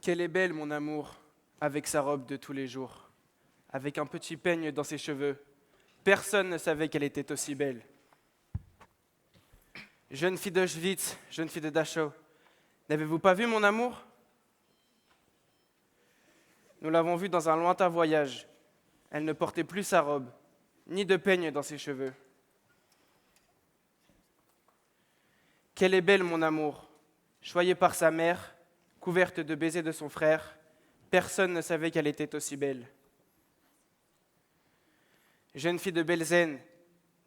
Qu'elle est belle, mon amour, avec sa robe de tous les jours, avec un petit peigne dans ses cheveux. Personne ne savait qu'elle était aussi belle. Jeune fille d'Auschwitz, jeune fille de Dachau, n'avez-vous pas vu mon amour? Nous l'avons vue dans un lointain voyage. Elle ne portait plus sa robe, ni de peigne dans ses cheveux. Qu'elle est belle, mon amour, choyée par sa mère, couverte de baisers de son frère. Personne ne savait qu'elle était aussi belle. Jeune fille de Belzène,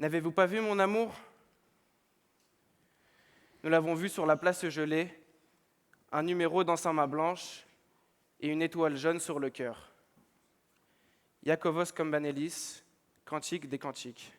n'avez-vous pas vu mon amour? Nous l'avons vue sur la place gelée, un numéro dans sa main blanche et une étoile jaune sur le cœur. Iakovos Kombanelis, Cantique des Cantiques.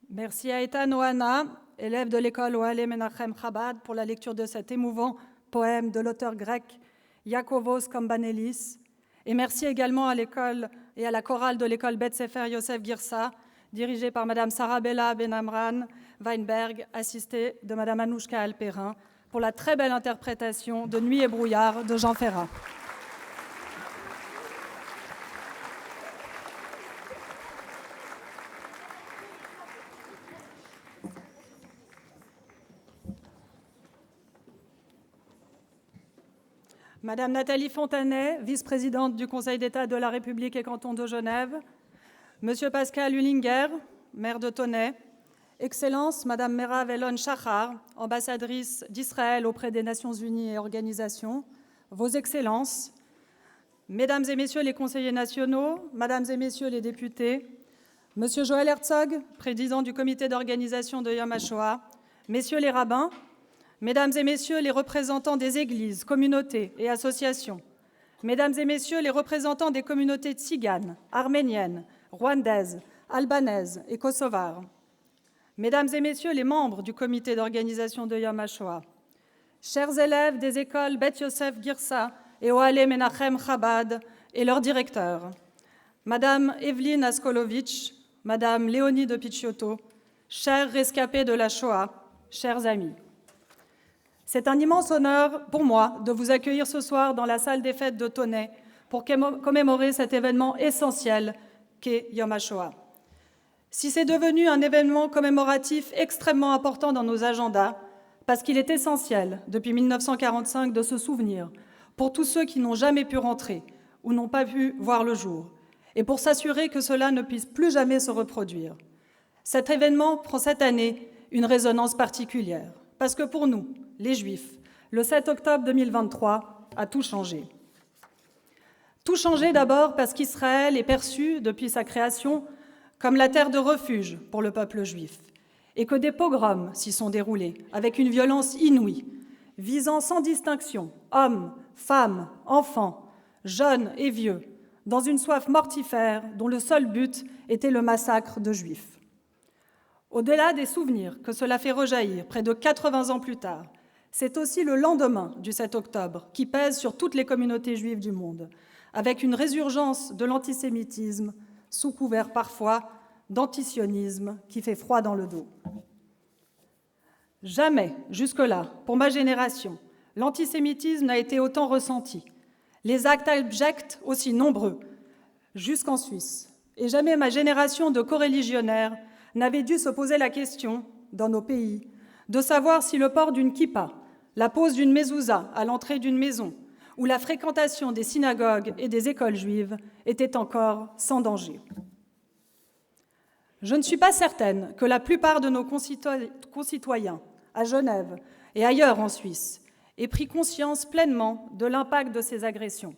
Merci à Ethan Ohana, élève de l'école Oale Menachem Chabad, pour la lecture de cet émouvant poème de l'auteur grec Iakovos Kombanelis. Et merci également à l'école et à la chorale de l'école Bet Sefer Yosef Girsa, dirigée par Madame Sarah Bella Benamran Weinberg, assistée de Madame Anouchka Alperin, pour la très belle interprétation de Nuit et brouillard de Jean Ferrat. Madame Nathalie Fontanet, vice-présidente du Conseil d'État de la République et canton de Genève, Monsieur Pascal Hullinger, maire de Tonnai, Excellence Madame Merav Elon-Shachar, ambassadrice d'Israël auprès des Nations Unies et organisations, Vos Excellences, Mesdames et Messieurs les conseillers nationaux, Mesdames et Messieurs les députés, Monsieur Joël Herzog, président du comité d'organisation de Yom HaShoah, Messieurs les rabbins, Mesdames et Messieurs les représentants des églises, communautés et associations, Mesdames et Messieurs les représentants des communautés tziganes, arméniennes, rwandaises, albanaises et kosovares, Mesdames et Messieurs les membres du comité d'organisation de Yom HaShoah, chers élèves des écoles Beth Yosef Girsa et Oale Menachem Chabad et leurs directeurs, Madame Evelyne Askolovitch, Madame Léonie de Picciotto, chers rescapés de la Shoah, chers amis. C'est un immense honneur pour moi de vous accueillir ce soir dans la salle des fêtes de Tonnai pour commémorer cet événement essentiel qu'est Yom HaShoah. Si c'est devenu un événement commémoratif extrêmement important dans nos agendas, parce qu'il est essentiel, depuis 1945, de se souvenir, pour tous ceux qui n'ont jamais pu rentrer ou n'ont pas pu voir le jour, et pour s'assurer que cela ne puisse plus jamais se reproduire. Cet événement prend cette année une résonance particulière, parce que pour nous, les Juifs, le 7 octobre 2023 a tout changé. Tout changé d'abord parce qu'Israël est perçu, depuis sa création, comme la terre de refuge pour le peuple juif, et que des pogroms s'y sont déroulés, avec une violence inouïe, visant sans distinction hommes, femmes, enfants, jeunes et vieux, dans une soif mortifère dont le seul but était le massacre de Juifs. Au-delà des souvenirs que cela fait rejaillir près de 80 ans plus tard, c'est aussi le lendemain du 7 octobre qui pèse sur toutes les communautés juives du monde, avec une résurgence de l'antisémitisme, sous couvert parfois d'antisionisme qui fait froid dans le dos. Jamais, jusque-là, pour ma génération, l'antisémitisme n'a été autant ressenti, les actes abjects aussi nombreux, jusqu'en Suisse. Et jamais ma génération de coreligionnaires n'avait dû se poser la question, dans nos pays, de savoir si le port d'une kippa, la pose d'une mezouza à l'entrée d'une maison ou la fréquentation des synagogues et des écoles juives étaient encore sans danger. Je ne suis pas certaine que la plupart de nos concitoyens, à Genève et ailleurs en Suisse, aient pris conscience pleinement de l'impact de ces agressions,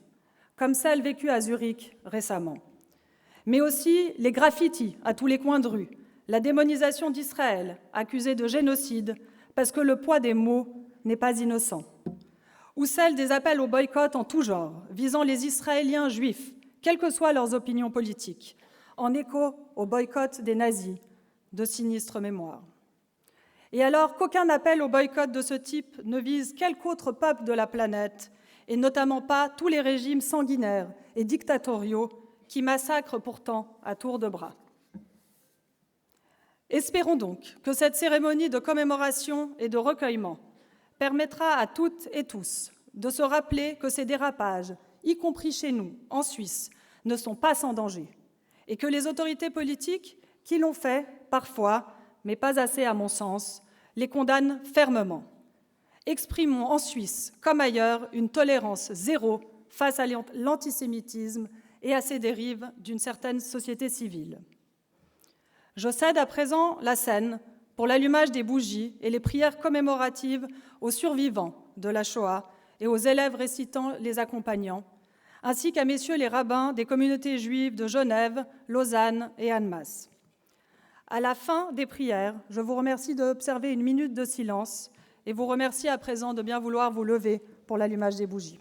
comme celle vécue à Zurich récemment. Mais aussi les graffitis à tous les coins de rue, la démonisation d'Israël, accusée de génocide, parce que le poids des mots n'est pas innocent, ou celle des appels au boycott en tout genre, visant les Israéliens juifs, quelles que soient leurs opinions politiques, en écho au boycott des nazis, de sinistre mémoire. Et alors qu'aucun appel au boycott de ce type ne vise quelque autre peuple de la planète, et notamment pas tous les régimes sanguinaires et dictatoriaux qui massacrent pourtant à tour de bras. Espérons donc que cette cérémonie de commémoration et de recueillement permettra à toutes et tous de se rappeler que ces dérapages, y compris chez nous, en Suisse, ne sont pas sans danger, et que les autorités politiques qui l'ont fait, parfois, mais pas assez à mon sens, les condamnent fermement. Exprimons en Suisse, comme ailleurs, une tolérance zéro face à l'antisémitisme et à ces dérives d'une certaine société civile. Je cède à présent la scène pour l'allumage des bougies et les prières commémoratives aux survivants de la Shoah et aux élèves récitant les accompagnants, ainsi qu'à messieurs les rabbins des communautés juives de Genève, Lausanne et Annemasse. À la fin des prières, je vous remercie d'observer une minute de silence et vous remercie à présent de bien vouloir vous lever pour l'allumage des bougies.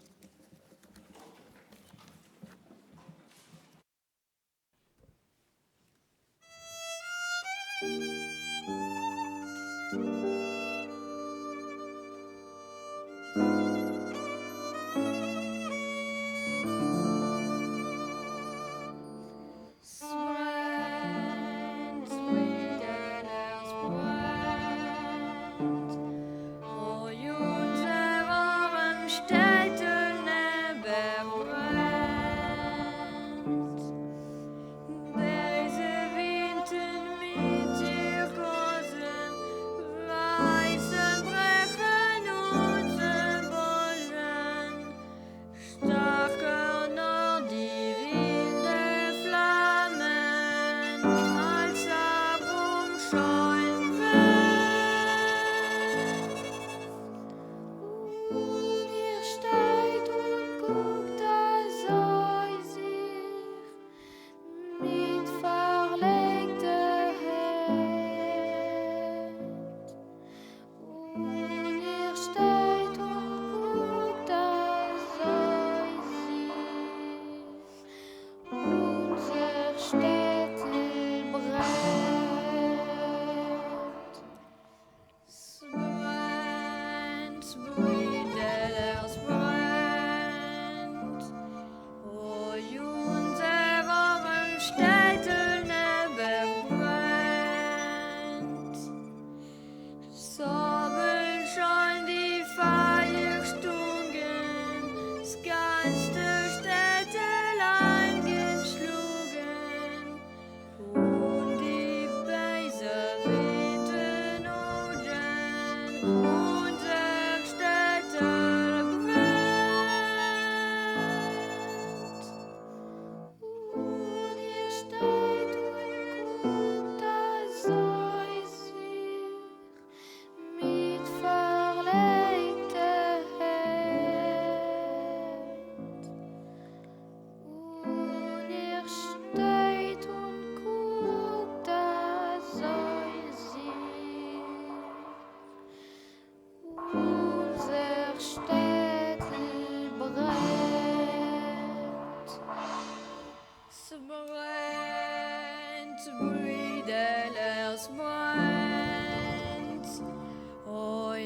Städte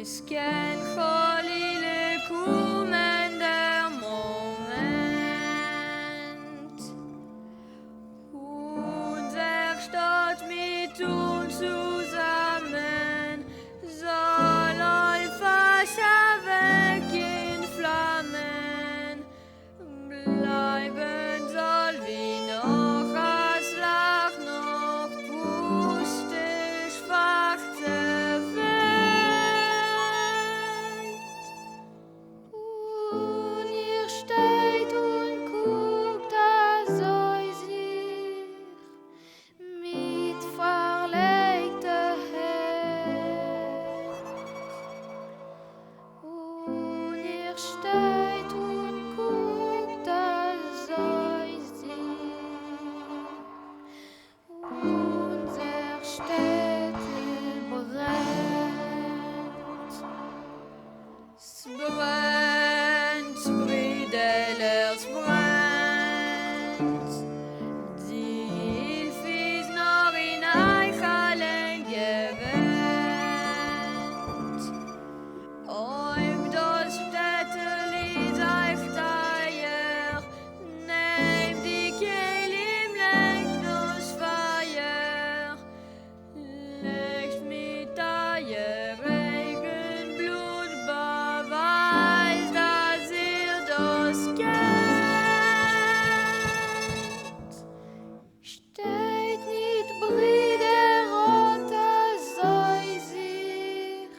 Muskeln voll lille kommender Moment. Unser Stadt mit uns zusammen soll all Feuer weg in Flammen. Bleiben soll wie noch als Lach noch pustisch wachte Welt. Und ihr steht und guckt, da soll sich mit verlegter Hand. Und ihr steht und guckt, da soll sich unser Städte brennt. Es brennt, Brüder, es brennt. Die Hilfe ist noch in euch allen gewöhnt. Ob das Städteli euch teuer, nehmt die Kehle im Licht aus Feuer. Legt mit euer eigen Blut Beweis, dass ihr das kennt. Steht nicht, Brüder, unter soll sich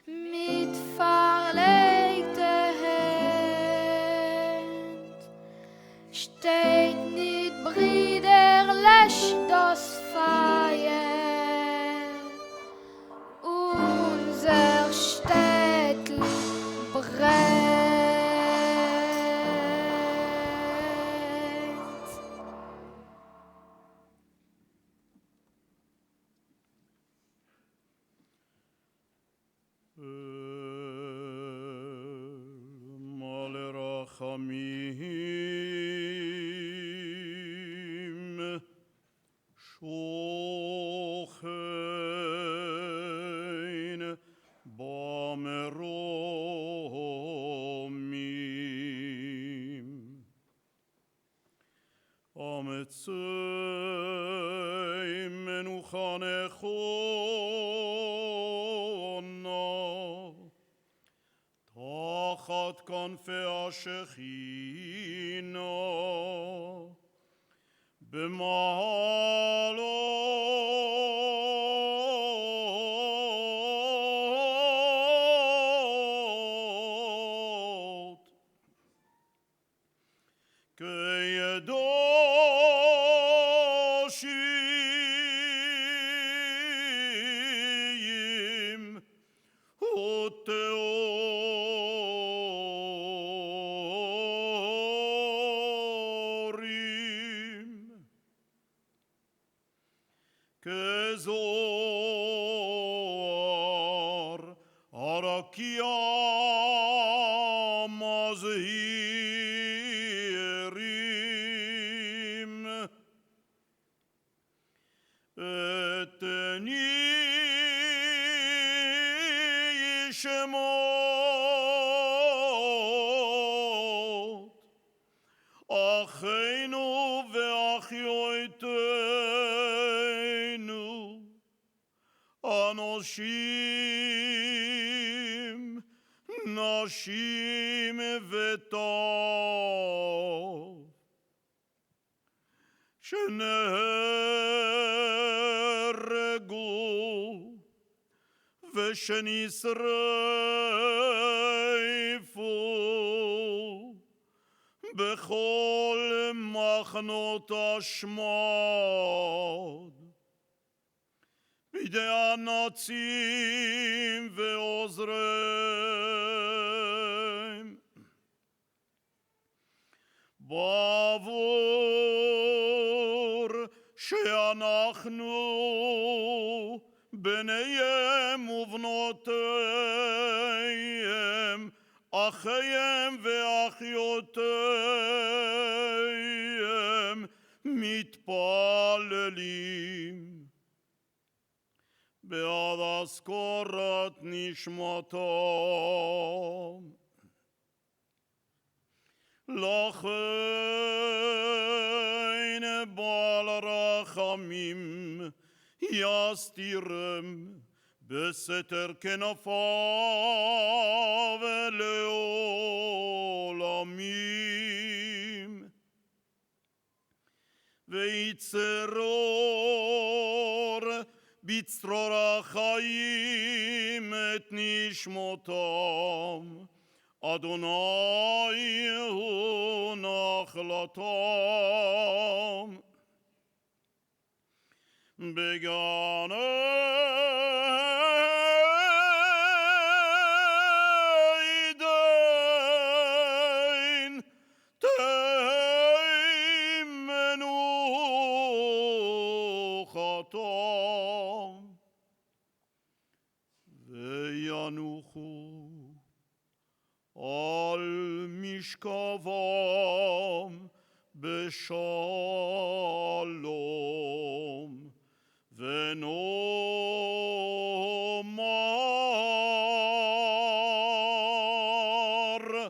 mit verlegter Hand. Steht nicht, Brüder, löscht das Feuer. Unser Städtl brennt. מלא רחמים שוכן במרומים אמצי מנוחה נכונה תחת כנפי השכינה במעלות כידושים וטהורים כזוהר הרקיע מזהירים את עיני ישמות אחינו ואחיותינו אנשים נשים וטוב שנהרגו ושנשרפו בכל מחנות השמד בידי הנאצים ועוזריהם בעבור שאנחנו בניהם ובנותיהם אחיהם ואחיותיהם מתפללים בעד אזכורת נשמתם. לכן בעל רחמים יסתירם בסתר כנפיו לעולמים. ויצרור בצרור החיים את נשמתם. אדוני הוא נחלתם. בגן עדן תהי מנוחתם. וינוחו על משכבם בשלום. ונאמר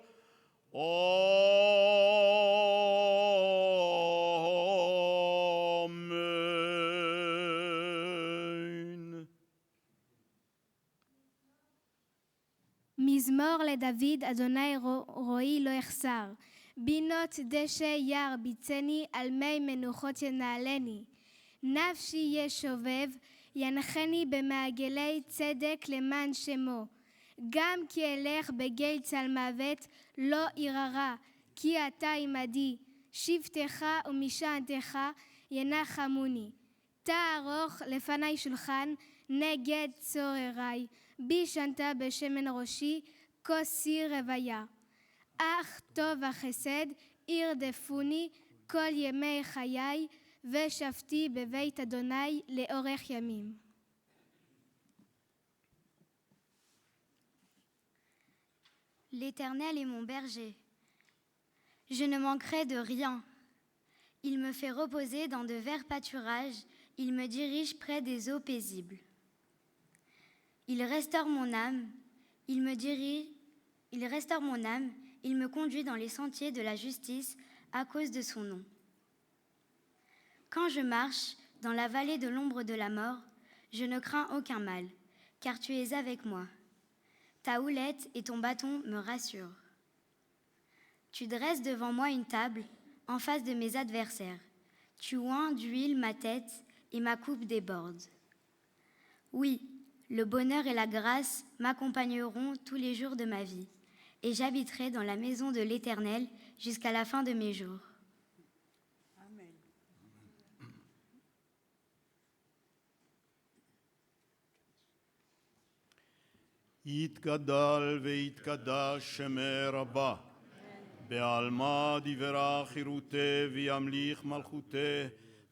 אמן. מזמור לדוד, אדוני רועי לא יחסר. בינות דשא יער ביצני, על מי מנוחות ינעלני. נפשי ישובב, ינחני במעגלי צדק למען שמו. גם כי אלך בגיא צל מוות, לא ירא, כי אתה עמדי. שבטך ומשענתך ינחמוני. תערוך לפני שולחן נגד צורריי. בי שנתה בשמן ראשי, כוסי רוויה. אך טוב וחסד ירדפוני כל ימי חיי, ושבתי בבית אדוני לאורך ימים. L'Éternel est mon berger. Je ne manquerai de rien. Il me fait reposer dans de verts pâturages. Il me dirige près des eaux paisibles. Il restaure mon âme. Il restaure mon âme. Il me conduit dans les sentiers de la justice à cause de son nom. Quand je marche dans la vallée de l'ombre de la mort, je ne crains aucun mal, car tu es avec moi. Ta houlette et ton bâton me rassurent. Tu dresses devant moi une table en face de mes adversaires. Tu oins d'huile ma tête et ma coupe déborde. Oui, le bonheur et la grâce m'accompagneront tous les jours de ma vie, et j'habiterai dans la maison de l'Éternel jusqu'à la fin de mes jours. יתגדל ויתקדש שמי רבה, בעלמא דברה חירותי וימליך מלכותי,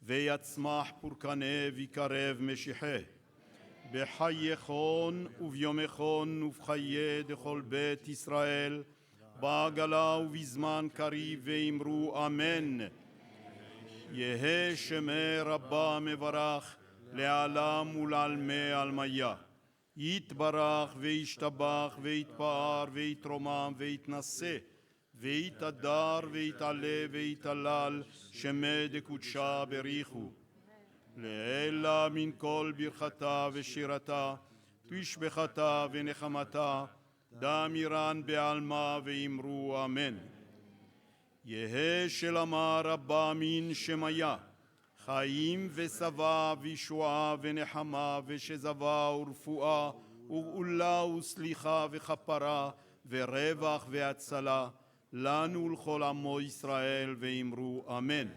ויצמח פורקני ויקרב משיחי. בחייכון וביומכון ובחיי דכל בית ישראל, בעגלה ובזמן קריב ואמרו אמן. יהא שמי רבה מברך לעלם ולעלמי עלמיה. יתברך וישתבח ויתפאר ויתרומם ויתנשא ויתהדר ויתעלה ויתהלל שמי דקודשה בריחו. לעילה מן כל ברכתה ושירתה, תשבחתה ונחמתה, דאמירן בעלמא ואמרו אמן. יהא שלמה רבה מן שמיה, חיים ושבע וישועה ונחמה ושזבה ורפואה וגאולה וסליחה וכפרה ורווח והצלה, לנו ולכל עמו ישראל ואמרו אמן.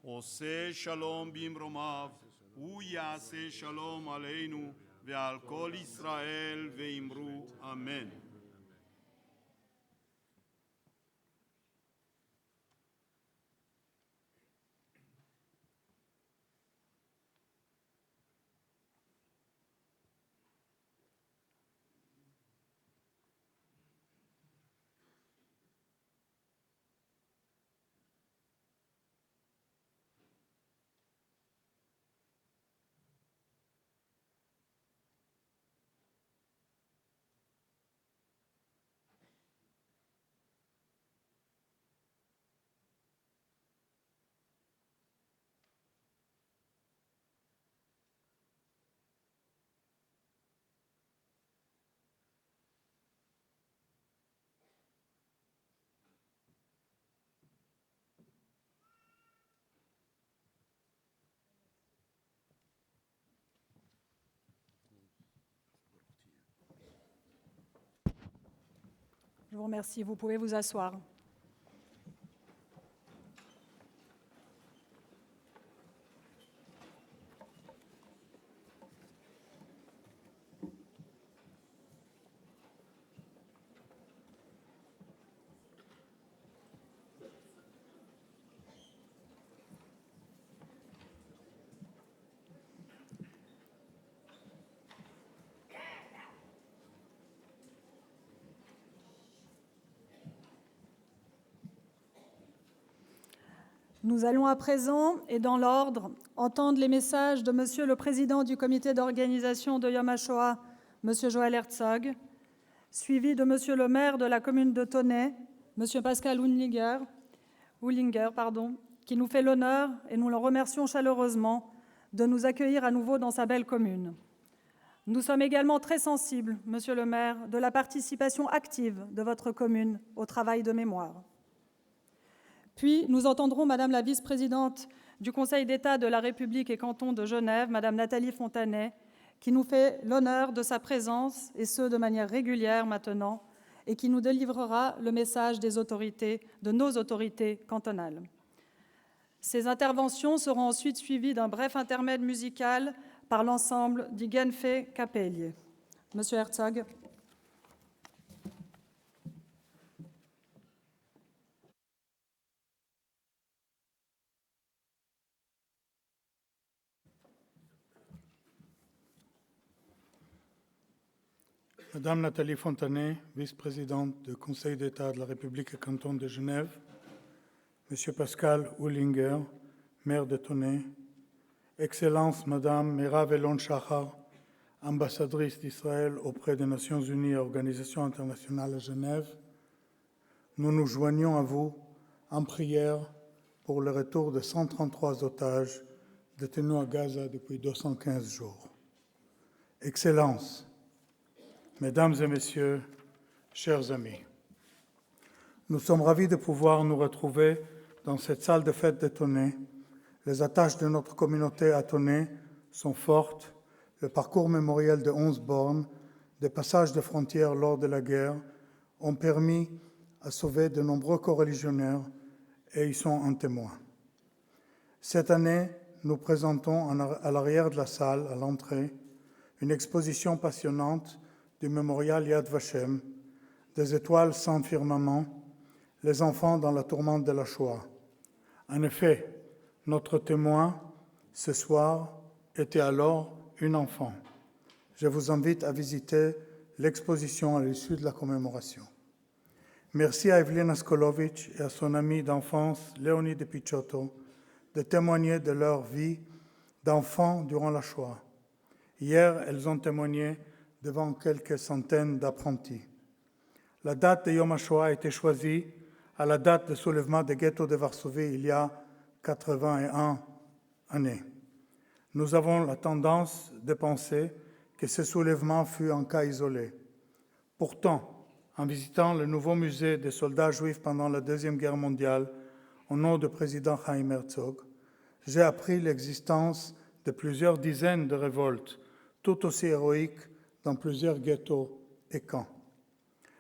עושה שלום במרומיו, הוא יעשה שלום עלינו ועל כל ישראל ואמרו אמן. Je vous remercie. Vous pouvez vous asseoir. Nous allons à présent, et dans l'ordre, entendre les messages de Monsieur le Président du comité d'organisation de Yom HaShoah, Monsieur Joël Herzog, suivi de Monsieur le maire de la commune de Tonnet, Monsieur Pascal Uhlinger, qui nous fait l'honneur, et nous le remercions chaleureusement, de nous accueillir à nouveau dans sa belle commune. Nous sommes également très sensibles, Monsieur le maire, de la participation active de votre commune au travail de mémoire. Puis, nous entendrons Madame la vice-présidente du Conseil d'État de la République et canton de Genève, Madame Nathalie Fontanet, qui nous fait l'honneur de sa présence, et ce, de manière régulière maintenant, et qui nous délivrera le message des autorités, de nos autorités cantonales. Ces interventions seront ensuite suivies d'un bref intermède musical par l'ensemble du Genfe Capelli. Monsieur Herzog. Madame Nathalie Fontanet, vice-présidente du Conseil d'État de la République et canton de Genève, Monsieur Pascal Uhlinger, maire de Tonnet, Excellence Madame Merav Elon Shachar, ambassadrice d'Israël auprès des Nations Unies et Organisation internationale à Genève, nous nous joignons à vous en prière pour le retour de 133 otages détenus à Gaza depuis 215 jours. Excellences, Mesdames et Messieurs, chers amis, nous sommes ravis de pouvoir nous retrouver dans cette salle de fête de Tonnet. Les attaches de notre communauté à Tonnet sont fortes. Le parcours mémoriel de 11 bornes, des passages de frontières lors de la guerre, ont permis à sauver de nombreux coreligionnaires et ils sont un témoin. Cette année, nous présentons à l'arrière de la salle, à l'entrée, une exposition passionnante du mémorial Yad Vashem, des étoiles sans firmament, les enfants dans la tourmente de la Shoah. En effet, notre témoin, ce soir, était alors une enfant. Je vous invite à visiter l'exposition à l'issue de la commémoration. Merci à Evelyn Askolovitch et à son ami d'enfance, Léonie de Pichotto, de témoigner de leur vie d'enfants durant la Shoah. Hier, elles ont témoigné devant quelques centaines d'apprentis. La date de Yom HaShoah a été choisie à la date de soulèvement des ghettos de Varsovie il y a 81 années. Nous avons la tendance de penser que ce soulèvement fut un cas isolé. Pourtant, en visitant le nouveau musée des soldats juifs pendant la Deuxième Guerre mondiale, au nom du président Chaim Herzog, j'ai appris l'existence de plusieurs dizaines de révoltes, tout aussi héroïques, dans plusieurs ghettos et camps.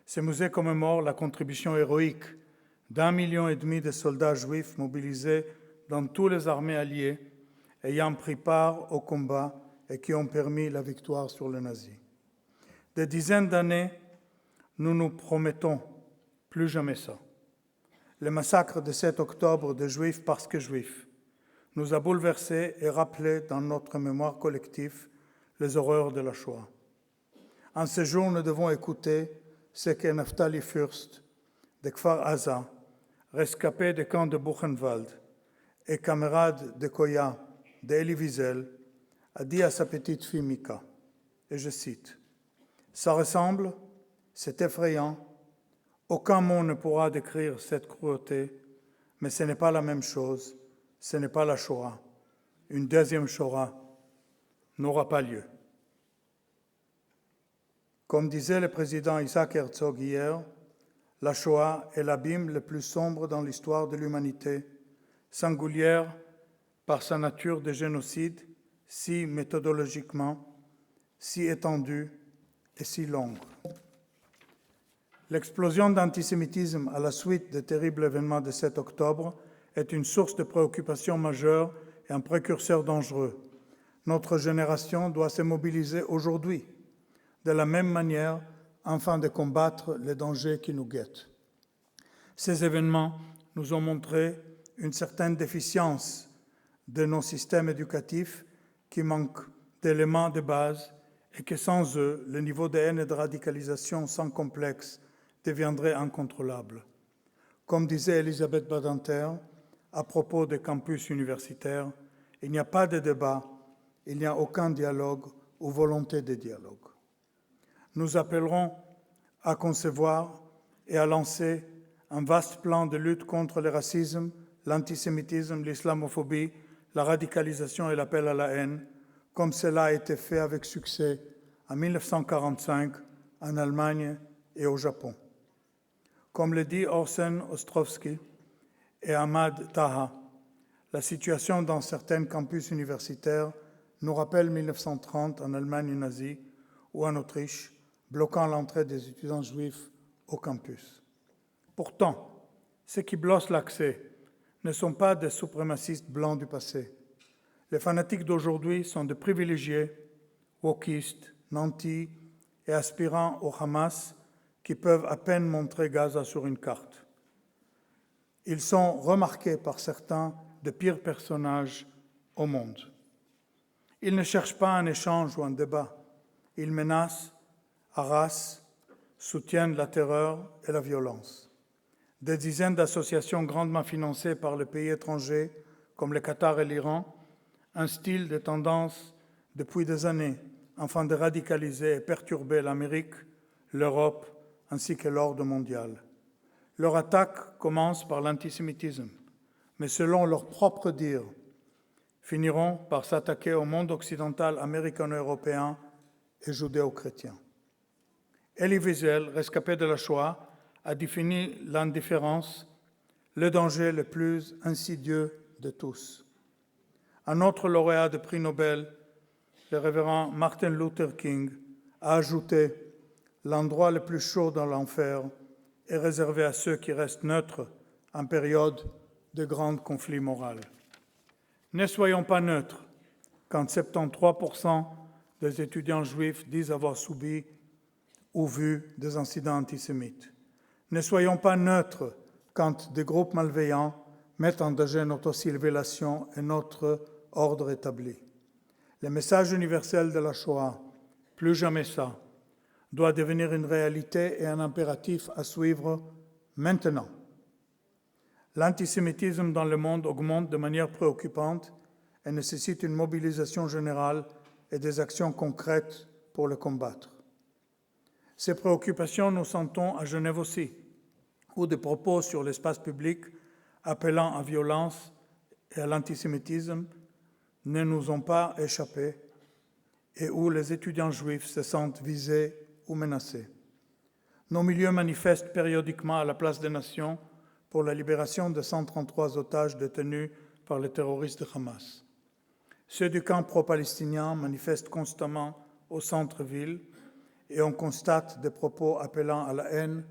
Ce musée commémore la contribution héroïque d'1,5 million de soldats juifs mobilisés dans toutes les armées alliées, ayant pris part au combat et qui ont permis la victoire sur les nazis. Des dizaines d'années, nous nous promettons plus jamais ça. Le massacre de 7 octobre de Juifs parce que Juifs nous a bouleversés et rappelé dans notre mémoire collective les horreurs de la Shoah. En ce jour, nous devons écouter ce que Naftali Fürst, de Kfar Aza, rescapé des camps de Buchenwald et camarade de Koya, d'Elie Wiesel, a dit à sa petite fille Mika, et je cite, « Ça ressemble, c'est effrayant, aucun mot ne pourra décrire cette cruauté, mais ce n'est pas la même chose, ce n'est pas la Shoah. Une deuxième Shoah n'aura pas lieu. » Comme disait le président Isaac Herzog hier, la Shoah est l'abîme le plus sombre dans l'histoire de l'humanité, singulière par sa nature de génocide, si méthodologiquement, si étendue et si longue. L'explosion d'antisémitisme à la suite des terribles événements de 7 octobre est une source de préoccupation majeure et un précurseur dangereux. Notre génération doit se mobiliser aujourd'hui, de la même manière, afin de combattre les dangers qui nous guettent. Ces événements nous ont montré une certaine déficience de nos systèmes éducatifs qui manquent d'éléments de base et que sans eux, le niveau de haine et de radicalisation sans complexe deviendrait incontrôlable. Comme disait Elisabeth Badinter à propos des campus universitaires, il n'y a pas de débat, il n'y a aucun dialogue ou volonté de dialogue. Nous appellerons à concevoir et à lancer un vaste plan de lutte contre le racisme, l'antisémitisme, l'islamophobie, la radicalisation et l'appel à la haine, comme cela a été fait avec succès en 1945 en Allemagne et au Japon. Comme le dit Orsen Ostrovsky et Ahmad Taha, la situation dans certains campus universitaires nous rappelle 1930 en Allemagne nazie ou en Autriche, bloquant l'entrée des étudiants juifs au campus. Pourtant, ceux qui bloquent l'accès ne sont pas des suprémacistes blancs du passé. Les fanatiques d'aujourd'hui sont des privilégiés, wokistes, nantis et aspirants au Hamas qui peuvent à peine montrer Gaza sur une carte. Ils sont remarqués par certains des pires personnages au monde. Ils ne cherchent pas un échange ou un débat. Ils menacent, harassent, soutiennent la terreur et la violence. Des dizaines d'associations grandement financées par les pays étrangers, comme le Qatar et l'Iran, instillent des tendances depuis des années afin de radicaliser et perturber l'Amérique, l'Europe ainsi que l'ordre mondial. Leur attaque commence par l'antisémitisme, mais selon leur propre dire, finiront par s'attaquer au monde occidental américano-européen et judéo-chrétien. Elie Wiesel, rescapé de la Shoah, a défini l'indifférence, le danger le plus insidieux de tous. Un autre lauréat de prix Nobel, le révérend Martin Luther King, a ajouté « L'endroit le plus chaud dans l'enfer est réservé à ceux qui restent neutres en période de grands conflits moraux. » Ne soyons pas neutres quand 73% des étudiants juifs disent avoir subi ou vu des incidents antisémites. Ne soyons pas neutres quand des groupes malveillants mettent en danger notre civilisation et notre ordre établi. Le message universel de la Shoah, plus jamais ça, doit devenir une réalité et un impératif à suivre maintenant. L'antisémitisme dans le monde augmente de manière préoccupante et nécessite une mobilisation générale et des actions concrètes pour le combattre. Ces préoccupations nous sentons à Genève aussi, où des propos sur l'espace public appelant à violence et à l'antisémitisme ne nous ont pas échappé et où les étudiants juifs se sentent visés ou menacés. Nos milieux manifestent périodiquement à la place des nations pour la libération de 133 otages détenus par les terroristes de Hamas. Ceux du camp pro-palestinien manifestent constamment au centre-ville et on constate des propos appelant à la haine,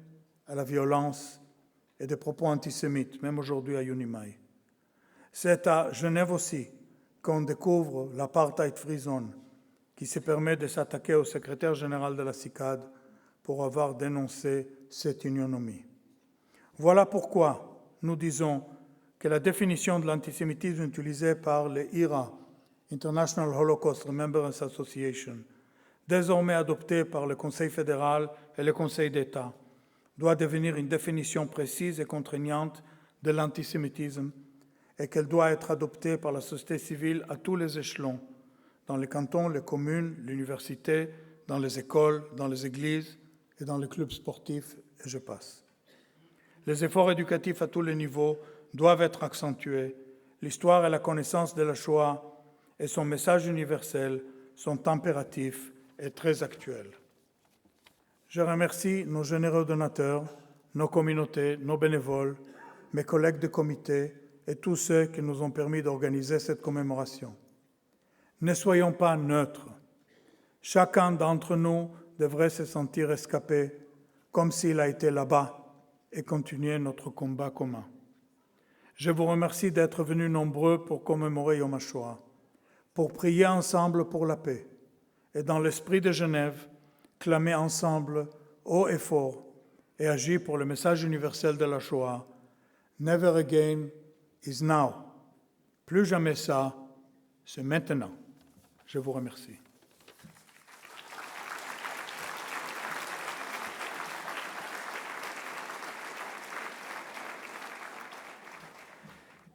à la violence et des propos antisémites, même aujourd'hui à Yunimai. C'est à Genève aussi qu'on découvre l'apartheid free zone, qui se permet de s'attaquer au secrétaire général de la CICAD pour avoir dénoncé cette ignominie. Voilà pourquoi nous disons que la définition de l'antisémitisme utilisée par le IHRA, International Holocaust Remembrance Association, désormais adoptée par le Conseil fédéral et le Conseil d'État, doit devenir une définition précise et contraignante de l'antisémitisme et qu'elle doit être adoptée par la société civile à tous les échelons, dans les cantons, les communes, l'université, dans les écoles, dans les églises et dans les clubs sportifs, et je passe. Les efforts éducatifs à tous les niveaux doivent être accentués. L'histoire et la connaissance de la Shoah et son message universel sont impératifs et très actuels. Je remercie nos généreux donateurs, nos communautés, nos bénévoles, mes collègues de comité et tous ceux qui nous ont permis d'organiser cette commémoration. Ne soyons pas neutres. Chacun d'entre nous devrait se sentir escapé comme s'il a été là-bas et continuer notre combat commun. Je vous remercie d'être venus nombreux pour commémorer Yom HaShoah, pour prier ensemble pour la paix et dans l'esprit de Genève, clamer ensemble haut et fort et agir pour le message universel de la Shoah. Never again is now. Plus jamais ça, c'est maintenant. Je vous remercie.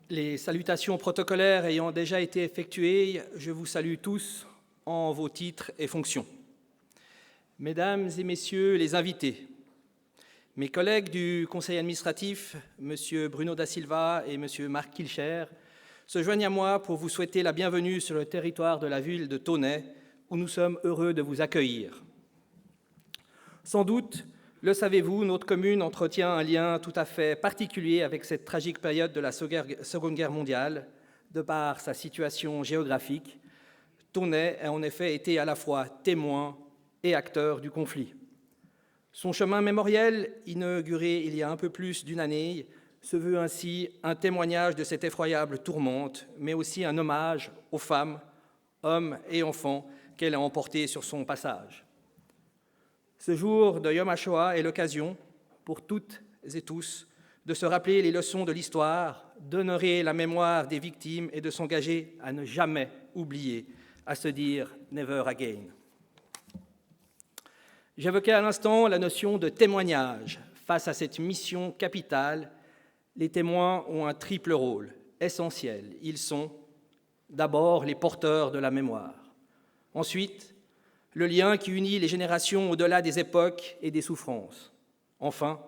Les salutations protocolaires ayant déjà été effectuées, je vous salue tous en vos titres et fonctions. Mesdames et messieurs les invités, mes collègues du conseil administratif, M. Bruno da Silva et M. Marc Kilcher, se joignent à moi pour vous souhaiter la bienvenue sur le territoire de la ville de Tonnai, où nous sommes heureux de vous accueillir. Sans doute, le savez-vous, notre commune entretient un lien tout à fait particulier avec cette tragique période de la Seconde Guerre mondiale, de par sa situation géographique. Tonnai a en effet été à la fois témoin et acteur du conflit. Son chemin mémoriel, inauguré il y a un peu plus d'une année, se veut ainsi un témoignage de cette effroyable tourmente, mais aussi un hommage aux femmes, hommes et enfants qu'elle a emportés sur son passage. Ce jour de Yom HaShoah est l'occasion, pour toutes et tous, de se rappeler les leçons de l'histoire, d'honorer la mémoire des victimes et de s'engager à ne jamais oublier, à se dire « never again ». J'évoquais à l'instant la notion de témoignage. Face à cette mission capitale, les témoins ont un triple rôle essentiel. Ils sont d'abord les porteurs de la mémoire. Ensuite, le lien qui unit les générations au-delà des époques et des souffrances. Enfin,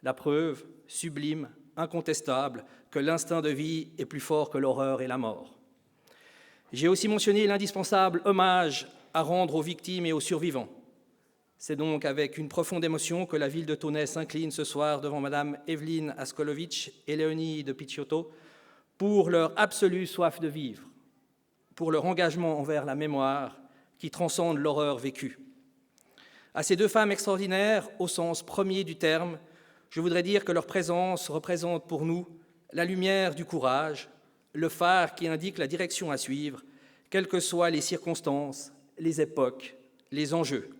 la preuve sublime, incontestable, que l'instinct de vie est plus fort que l'horreur et la mort. J'ai aussi mentionné l'indispensable hommage à rendre aux victimes et aux survivants. C'est donc avec une profonde émotion que la ville de Tonnai s'incline ce soir devant Mme Evelyne Askolovitch et Léonie de Picciotto pour leur absolue soif de vivre, pour leur engagement envers la mémoire qui transcende l'horreur vécue. À ces deux femmes extraordinaires, au sens premier du terme, je voudrais dire que leur présence représente pour nous la lumière du courage, le phare qui indique la direction à suivre, quelles que soient les circonstances, les époques, les enjeux.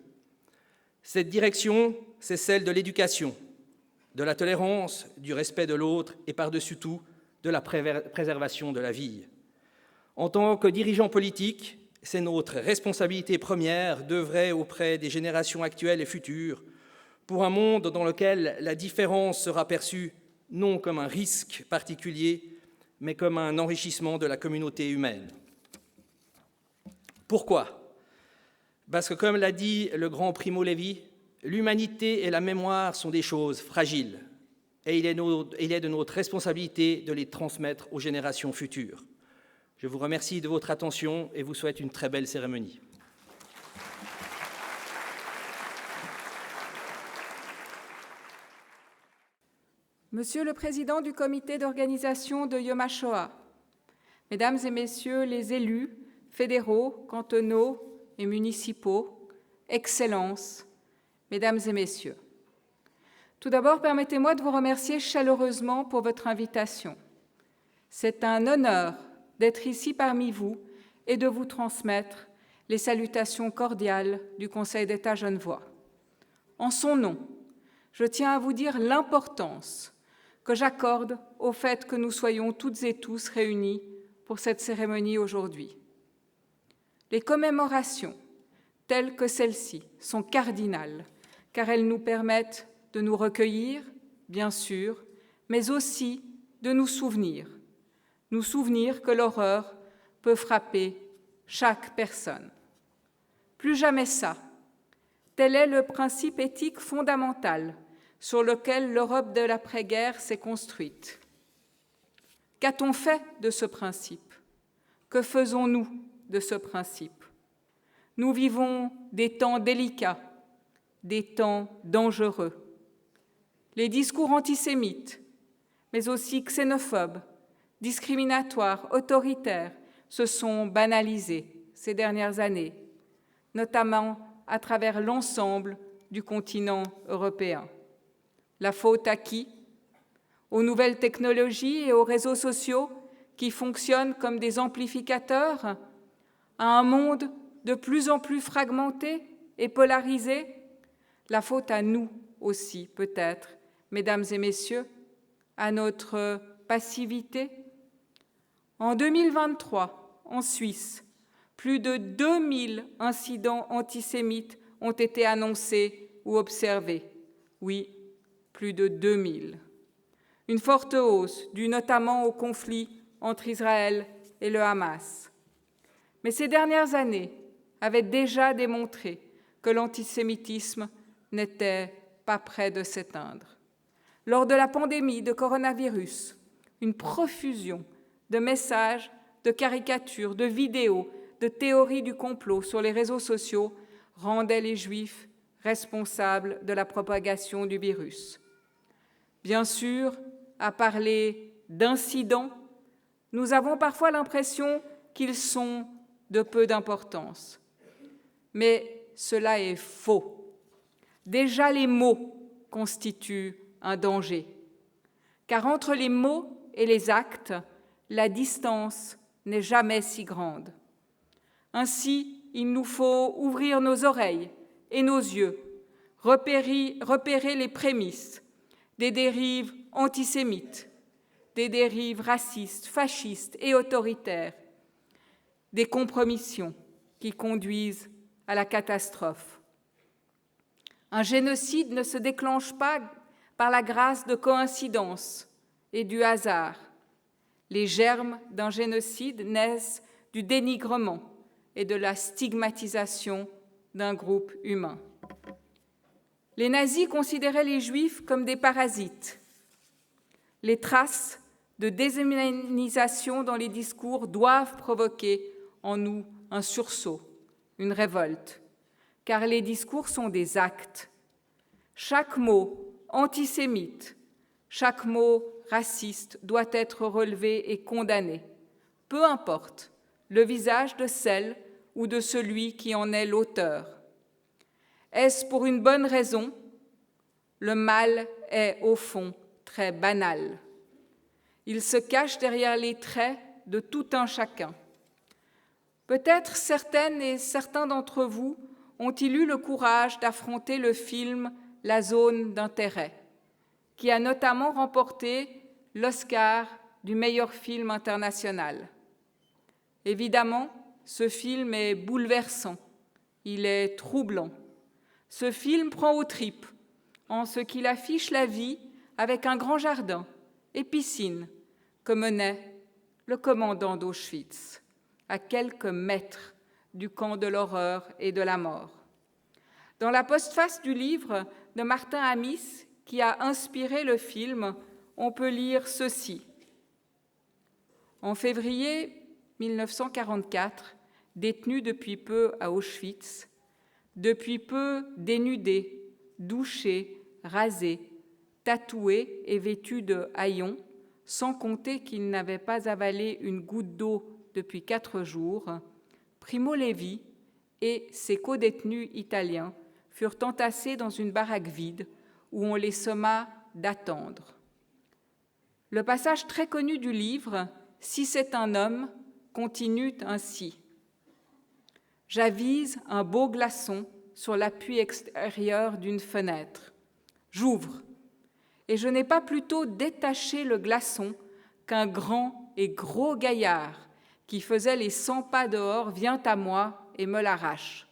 Cette direction, c'est celle de l'éducation, de la tolérance, du respect de l'autre et par-dessus tout, de la préservation de la vie. En tant que dirigeants politiques, c'est notre responsabilité première d'œuvrer auprès des générations actuelles et futures pour un monde dans lequel la différence sera perçue non comme un risque particulier, mais comme un enrichissement de la communauté humaine. Pourquoi ? Parce que, comme l'a dit le grand Primo Levi, l'humanité et la mémoire sont des choses fragiles et il est de notre responsabilité de les transmettre aux générations futures. Je vous remercie de votre attention et vous souhaite une très belle cérémonie. Monsieur le Président du comité d'organisation de Yom HaShoah, Mesdames et Messieurs les élus fédéraux, cantonaux et municipaux, Excellences, Mesdames et Messieurs. Tout d'abord, permettez-moi de vous remercier chaleureusement pour votre invitation. C'est un honneur d'être ici parmi vous et de vous transmettre les salutations cordiales du Conseil d'État genevois. En son nom, je tiens à vous dire l'importance que j'accorde au fait que nous soyons toutes et tous réunis pour cette cérémonie aujourd'hui. Les commémorations, telles que celles-ci, sont cardinales, car elles nous permettent de nous recueillir, bien sûr, mais aussi de nous souvenir que l'horreur peut frapper chaque personne. Plus jamais ça. Tel est le principe éthique fondamental sur lequel l'Europe de l'après-guerre s'est construite. Qu'a-t-on fait de ce principe ? Que faisons-nous de ce principe ? Nous vivons des temps délicats, des temps dangereux. Les discours antisémites, mais aussi xénophobes, discriminatoires, autoritaires, se sont banalisés ces dernières années, notamment à travers l'ensemble du continent européen. La faute à qui? Aux nouvelles technologies et aux réseaux sociaux qui fonctionnent comme des amplificateurs, à un monde de plus en plus fragmenté et polarisé? La faute à nous aussi, peut-être, mesdames et messieurs, à notre passivité. En 2023, en Suisse, plus de 2000 incidents antisémites ont été annoncés ou observés. Oui, plus de 2000. Une forte hausse due notamment au conflit entre Israël et le Hamas. Mais ces dernières années avaient déjà démontré que l'antisémitisme n'était pas près de s'éteindre. Lors de la pandémie de coronavirus, une profusion de messages, de caricatures, de vidéos, de théories du complot sur les réseaux sociaux rendait les Juifs responsables de la propagation du virus. Bien sûr, à parler d'incidents, nous avons parfois l'impression qu'ils sont de peu d'importance. Mais cela est faux. Déjà, les mots constituent un danger, car entre les mots et les actes, la distance n'est jamais si grande. Ainsi, il nous faut ouvrir nos oreilles et nos yeux, repérer les prémices des dérives antisémites, des dérives racistes, fascistes et autoritaires, des compromissions qui conduisent à la catastrophe. Un génocide ne se déclenche pas par la grâce de coïncidences et du hasard. Les germes d'un génocide naissent du dénigrement et de la stigmatisation d'un groupe humain. Les nazis considéraient les Juifs comme des parasites. Les traces de déshumanisation dans les discours doivent provoquer en nous un sursaut, une révolte, car les discours sont des actes. Chaque mot antisémite, chaque mot raciste doit être relevé et condamné, peu importe le visage de celle ou de celui qui en est l'auteur. Est-ce pour une bonne raison? Le mal est, au fond, très banal. Il se cache derrière les traits de tout un chacun. Peut-être certaines et certains d'entre vous ont-ils eu le courage d'affronter le film « La zone d'intérêt », qui a notamment remporté l'Oscar du meilleur film international. Évidemment, ce film est bouleversant, il est troublant. Ce film prend aux tripes en ce qu'il affiche la vie avec un grand jardin et piscine que menait le commandant d'Auschwitz, à quelques mètres du camp de l'horreur et de la mort. Dans la postface du livre de Martin Amis, qui a inspiré le film, on peut lire ceci. En février 1944, détenu depuis peu à Auschwitz, depuis peu dénudé, douché, rasé, tatoué et vêtu de haillons, sans compter qu'il n'avait pas avalé une goutte d'eau depuis 4 jours, Primo Levi et ses codétenus italiens furent entassés dans une baraque vide où on les somma d'attendre. Le passage très connu du livre, « Si c'est un homme », continue ainsi. J'avise un beau glaçon sur l'appui extérieur d'une fenêtre. J'ouvre, et je n'ai pas plutôt détaché le glaçon qu'un grand et gros gaillard qui faisait les 100 pas dehors vient à moi et me l'arrache,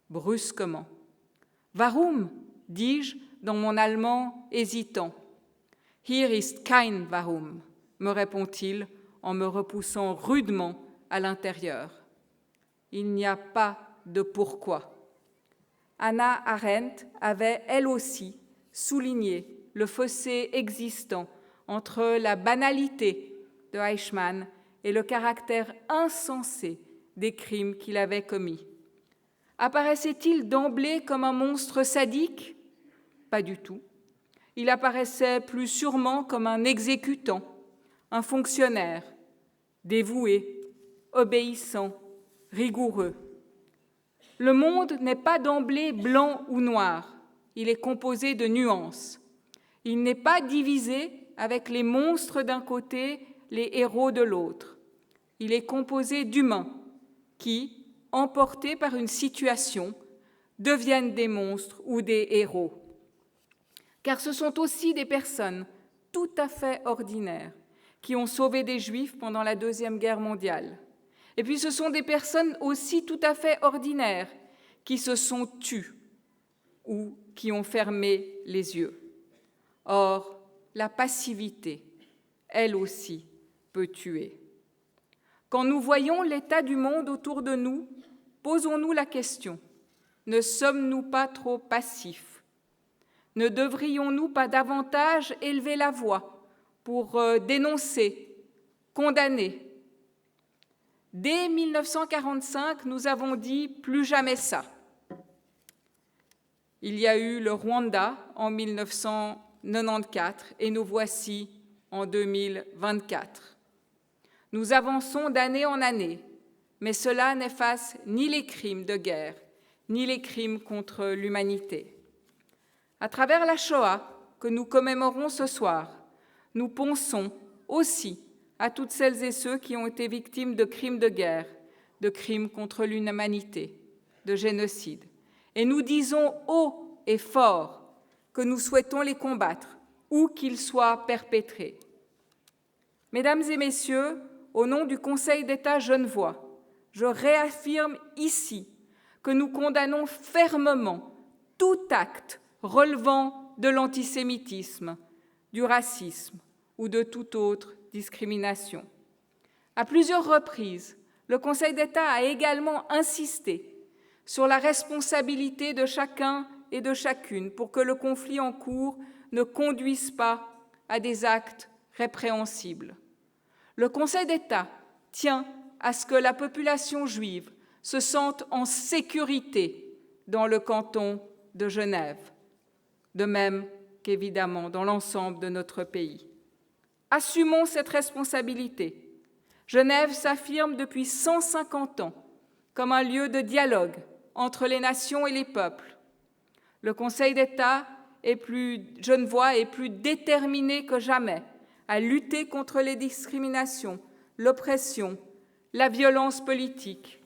brusquement. « Warum ?» dis-je dans mon allemand hésitant. « Hier ist kein Warum » me répond-il en me repoussant rudement à l'intérieur. Il n'y a pas de pourquoi. Hannah Arendt avait, elle aussi, souligné le fossé existant entre la banalité de Eichmann et le caractère insensé des crimes qu'il avait commis. Apparaissait-il d'emblée comme un monstre sadique? Pas du tout. Il apparaissait plus sûrement comme un exécutant, un fonctionnaire, dévoué, obéissant, rigoureux. Le monde n'est pas d'emblée blanc ou noir, il est composé de nuances. Il n'est pas divisé avec les monstres d'un côté, les héros de l'autre. Il est composé d'humains qui, emportés par une situation, deviennent des monstres ou des héros. Car ce sont aussi des personnes tout à fait ordinaires qui ont sauvé des Juifs pendant la Deuxième Guerre mondiale. Et puis ce sont des personnes aussi tout à fait ordinaires qui se sont tues ou qui ont fermé les yeux. Or, la passivité, elle aussi, peut tuer. Quand nous voyons l'état du monde autour de nous, posons-nous la question, ne sommes-nous pas trop passifs? Ne devrions-nous pas davantage élever la voix pour dénoncer, condamner? Dès 1945, nous avons dit « plus jamais ça ». Il y a eu le Rwanda en 1994 et nous voici en 2024. Nous avançons d'année en année, mais cela n'efface ni les crimes de guerre, ni les crimes contre l'humanité. À travers la Shoah que nous commémorons ce soir, nous pensons aussi à toutes celles et ceux qui ont été victimes de crimes de guerre, de crimes contre l'humanité, de génocide. Et nous disons haut et fort que nous souhaitons les combattre, où qu'ils soient perpétrés. Mesdames et messieurs, au nom du Conseil d'État genevois, je réaffirme ici que nous condamnons fermement tout acte relevant de l'antisémitisme, du racisme ou de toute autre discrimination. À plusieurs reprises, le Conseil d'État a également insisté sur la responsabilité de chacun et de chacune pour que le conflit en cours ne conduise pas à des actes répréhensibles. Le Conseil d'État tient à ce que la population juive se sente en sécurité dans le canton de Genève, de même qu'évidemment dans l'ensemble de notre pays. Assumons cette responsabilité. Genève s'affirme depuis 150 ans comme un lieu de dialogue entre les nations et les peuples. Le Conseil d'État genevois est plus déterminé que jamais à lutter contre les discriminations, l'oppression, la violence politique,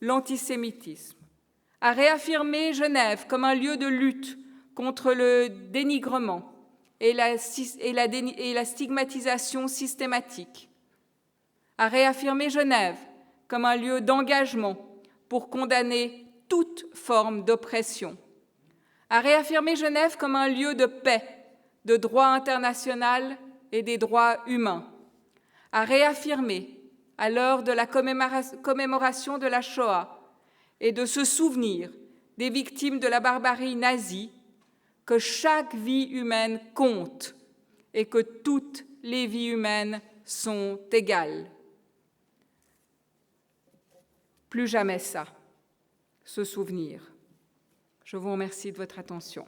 l'antisémitisme, à réaffirmer Genève comme un lieu de lutte contre le dénigrement et la stigmatisation systématique, à réaffirmer Genève comme un lieu d'engagement pour condamner toute forme d'oppression, à réaffirmer Genève comme un lieu de paix, de droit international et des droits humains, à réaffirmer, à l'heure de la commémoration de la Shoah et de se souvenir des victimes de la barbarie nazie, que chaque vie humaine compte et que toutes les vies humaines sont égales. Plus jamais ça, se souvenir. Je vous remercie de votre attention.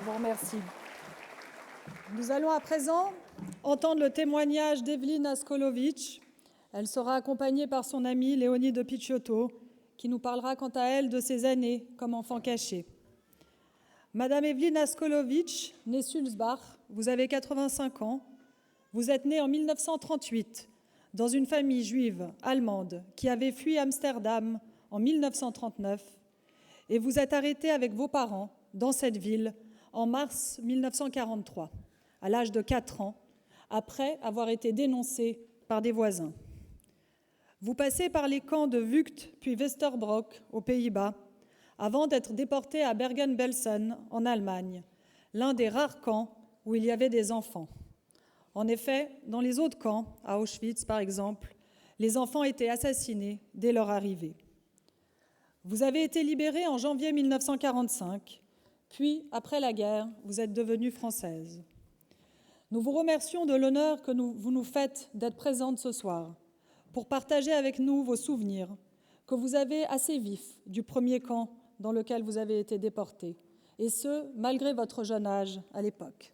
Je vous remercie. Nous allons à présent entendre le témoignage d'Evelyne Askolovitch. Elle sera accompagnée par son amie Léonie de Picciotto, qui nous parlera quant à elle de ses années comme enfant caché. Madame Evelyne Askolovitch, née Sulzbach, vous avez 85 ans. Vous êtes née en 1938 dans une famille juive allemande qui avait fui Amsterdam en 1939 et vous êtes arrêtée avec vos parents dans cette ville en mars 1943, à l'âge de 4 ans, après avoir été dénoncée par des voisins. Vous passez par les camps de Vught puis Westerbrock aux Pays-Bas avant d'être déportée à Bergen-Belsen en Allemagne, l'un des rares camps où il y avait des enfants. En effet, dans les autres camps, à Auschwitz par exemple, les enfants étaient assassinés dès leur arrivée. Vous avez été libérée en janvier 1945, puis, après la guerre, vous êtes devenue française. Nous vous remercions de l'honneur que vous nous faites d'être présente ce soir pour partager avec nous vos souvenirs que vous avez assez vifs du premier camp dans lequel vous avez été déportés, et ce, malgré votre jeune âge à l'époque.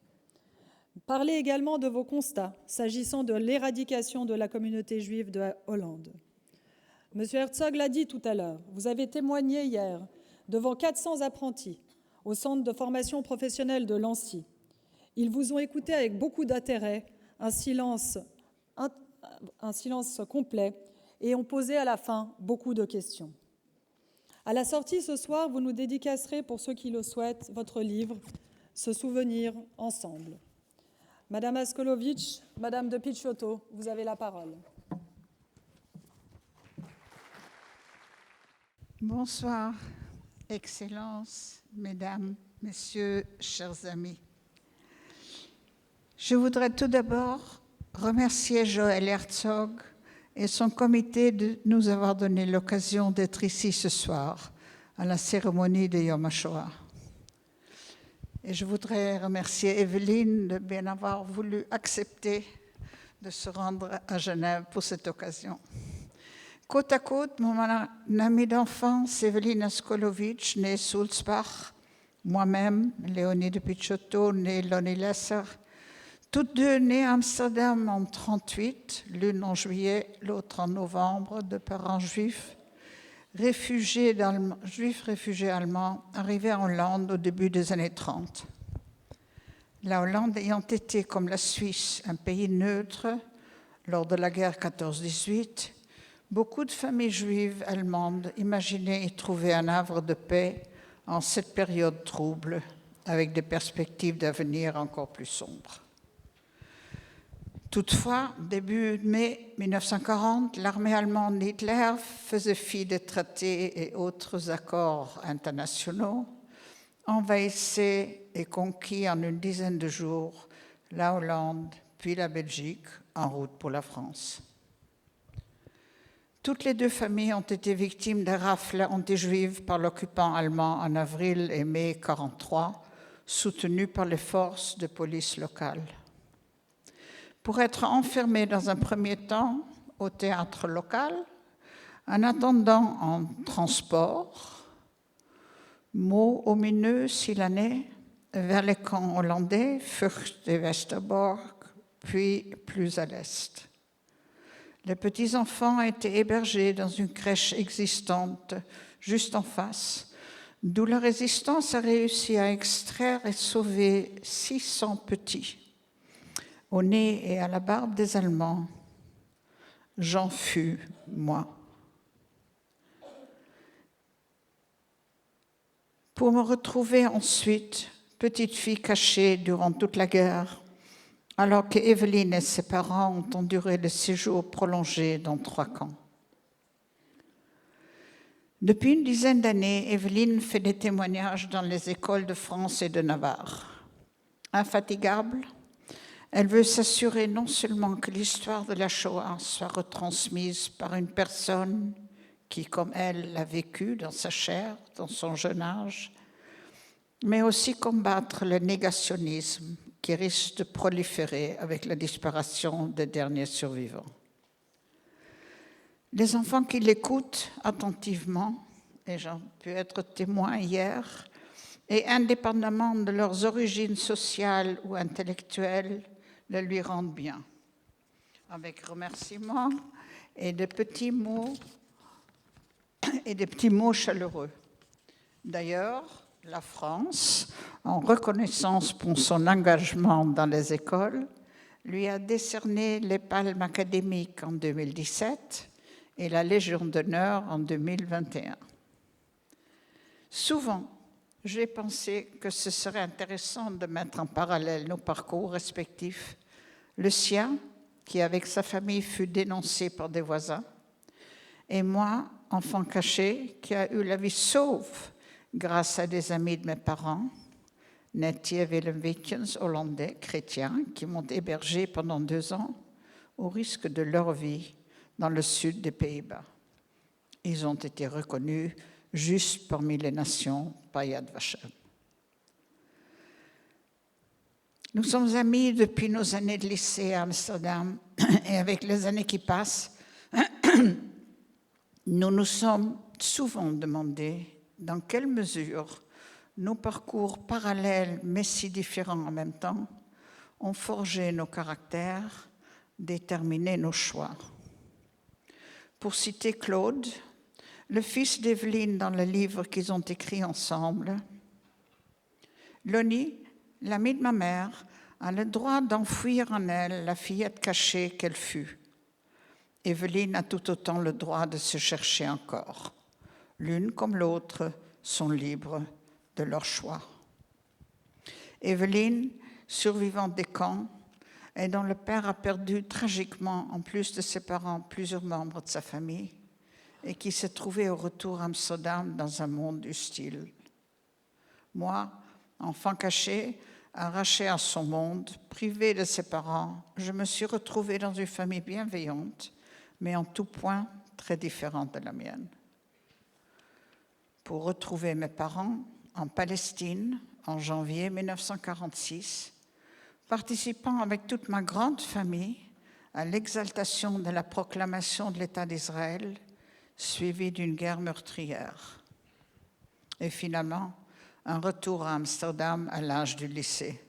Parlez également de vos constats s'agissant de l'éradication de la communauté juive de Hollande. Monsieur Herzog l'a dit tout à l'heure, vous avez témoigné hier devant 400 apprentis au centre de formation professionnelle de Lancy. Ils vous ont écouté avec beaucoup d'intérêt, un silence complet, et ont posé à la fin beaucoup de questions. À la sortie ce soir, vous nous dédicacerez, pour ceux qui le souhaitent, votre livre « Se souvenir ensemble ». Madame Askolovitch, Madame de Picciotto, vous avez la parole. Bonsoir, Excellences, Mesdames, Messieurs, chers amis. Je voudrais tout d'abord remercier Joël Herzog et son comité de nous avoir donné l'occasion d'être ici ce soir à la cérémonie de Yom HaShoah. Et je voudrais remercier Evelyne de bien avoir voulu accepter de se rendre à Genève pour cette occasion. Côte à côte, mon amie d'enfance, Evelyne Askolovitch, née Sulzbach, moi-même, Léonie de Picciotto, née Lonnie Lesser, toutes deux nées à Amsterdam en 1938, l'une en juillet, l'autre en novembre, de parents juifs, réfugiés allemands, arrivés en Hollande au début des années 30. La Hollande ayant été, comme la Suisse, un pays neutre lors de la guerre 14-18, beaucoup de familles juives allemandes imaginaient y trouver un havre de paix en cette période trouble, avec des perspectives d'avenir encore plus sombres. Toutefois, début mai 1940, l'armée allemande Hitler faisait fi des traités et autres accords internationaux, envahissait et conquit en une dizaine de jours la Hollande, puis la Belgique, en route pour la France. Toutes les deux familles ont été victimes de rafles anti-juives par l'occupant allemand en avril et mai 1943, soutenus par les forces de police locales. Pour être enfermés dans un premier temps au théâtre local, en attendant en transport, mot omineux s'il en est, vers les camps hollandais, Vught et Westerbork, puis plus à l'est. Les petits-enfants étaient hébergés dans une crèche existante juste en face, d'où la résistance a réussi à extraire et sauver 600 petits, au nez et à la barbe des Allemands. J'en fus, moi. Pour me retrouver ensuite, petite fille cachée durant toute la guerre, alors que Evelyne et ses parents ont enduré le séjour prolongé dans 3 camps. Depuis une dizaine d'années, Evelyne fait des témoignages dans les écoles de France et de Navarre. Infatigable, elle veut s'assurer non seulement que l'histoire de la Shoah soit retransmise par une personne qui, comme elle, l'a vécue dans sa chair, dans son jeune âge, mais aussi combattre le négationnisme qui risque de proliférer avec la disparition des derniers survivants. Les enfants qui l'écoutent attentivement, et j'en pu être témoin hier, et indépendamment de leurs origines sociales ou intellectuelles, le lui rendent bien, avec remerciements et des petits mots chaleureux. D'ailleurs, la France, en reconnaissance pour son engagement dans les écoles, lui a décerné les palmes académiques en 2017 et la Légion d'honneur en 2021. Souvent, j'ai pensé que ce serait intéressant de mettre en parallèle nos parcours respectifs. Le sien, qui avec sa famille fut dénoncé par des voisins, et moi, enfant caché, qui a eu la vie sauve grâce à des amis de mes parents, Netje Willem Wittjens, hollandais, chrétiens, qui m'ont hébergé pendant 2 ans au risque de leur vie dans le sud des Pays-Bas. Ils ont été reconnus juste parmi les nations par Yad Vashem. Nous sommes amis depuis nos années de lycée à Amsterdam et avec les années qui passent, nous nous sommes souvent demandé dans quelle mesure nos parcours parallèles mais si différents en même temps ont forgé nos caractères, déterminé nos choix. Pour citer Claude, le fils d'Evelyne dans le livre qu'ils ont écrit ensemble, Loni, l'amie de ma mère, a le droit d'enfouir en elle la fillette cachée qu'elle fut. Evelyne a tout autant le droit de se chercher encore. L'une comme l'autre sont libres de leur choix. Evelyne, survivante des camps, et dont le père a perdu tragiquement, en plus de ses parents, plusieurs membres de sa famille, et qui s'est trouvée au retour à Amsterdam dans un monde hostile. Moi, enfant caché, arraché à son monde, privé de ses parents, je me suis retrouvée dans une famille bienveillante, mais en tout point très différente de la mienne. Pour retrouver mes parents en Palestine, en janvier 1946, participant avec toute ma grande famille à l'exaltation de la proclamation de l'État d'Israël, suivie d'une guerre meurtrière. Et finalement, un retour à Amsterdam à l'âge du lycée.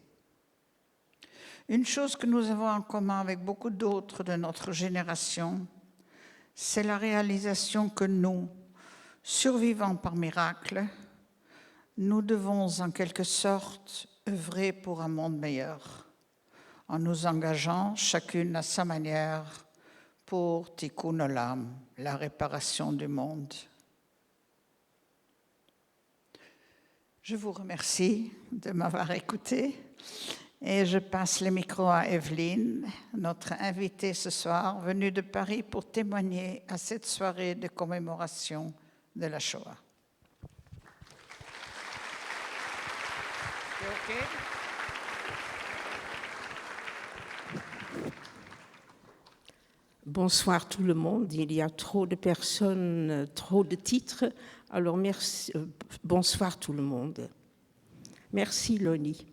Une chose que nous avons en commun avec beaucoup d'autres de notre génération, c'est la réalisation que nous, survivants par miracle, nous devons en quelque sorte œuvrer pour un monde meilleur, en nous engageant chacune à sa manière pour Tikkun Olam, la réparation du monde. Je vous remercie de m'avoir écouté et je passe le micro à Evelyne, notre invitée ce soir, venue de Paris pour témoigner à cette soirée de commémoration de la Shoah. C'est OK ? Bonsoir tout le monde. Il y a trop de personnes, trop de titres. Alors merci. Bonsoir tout le monde. Merci Loni.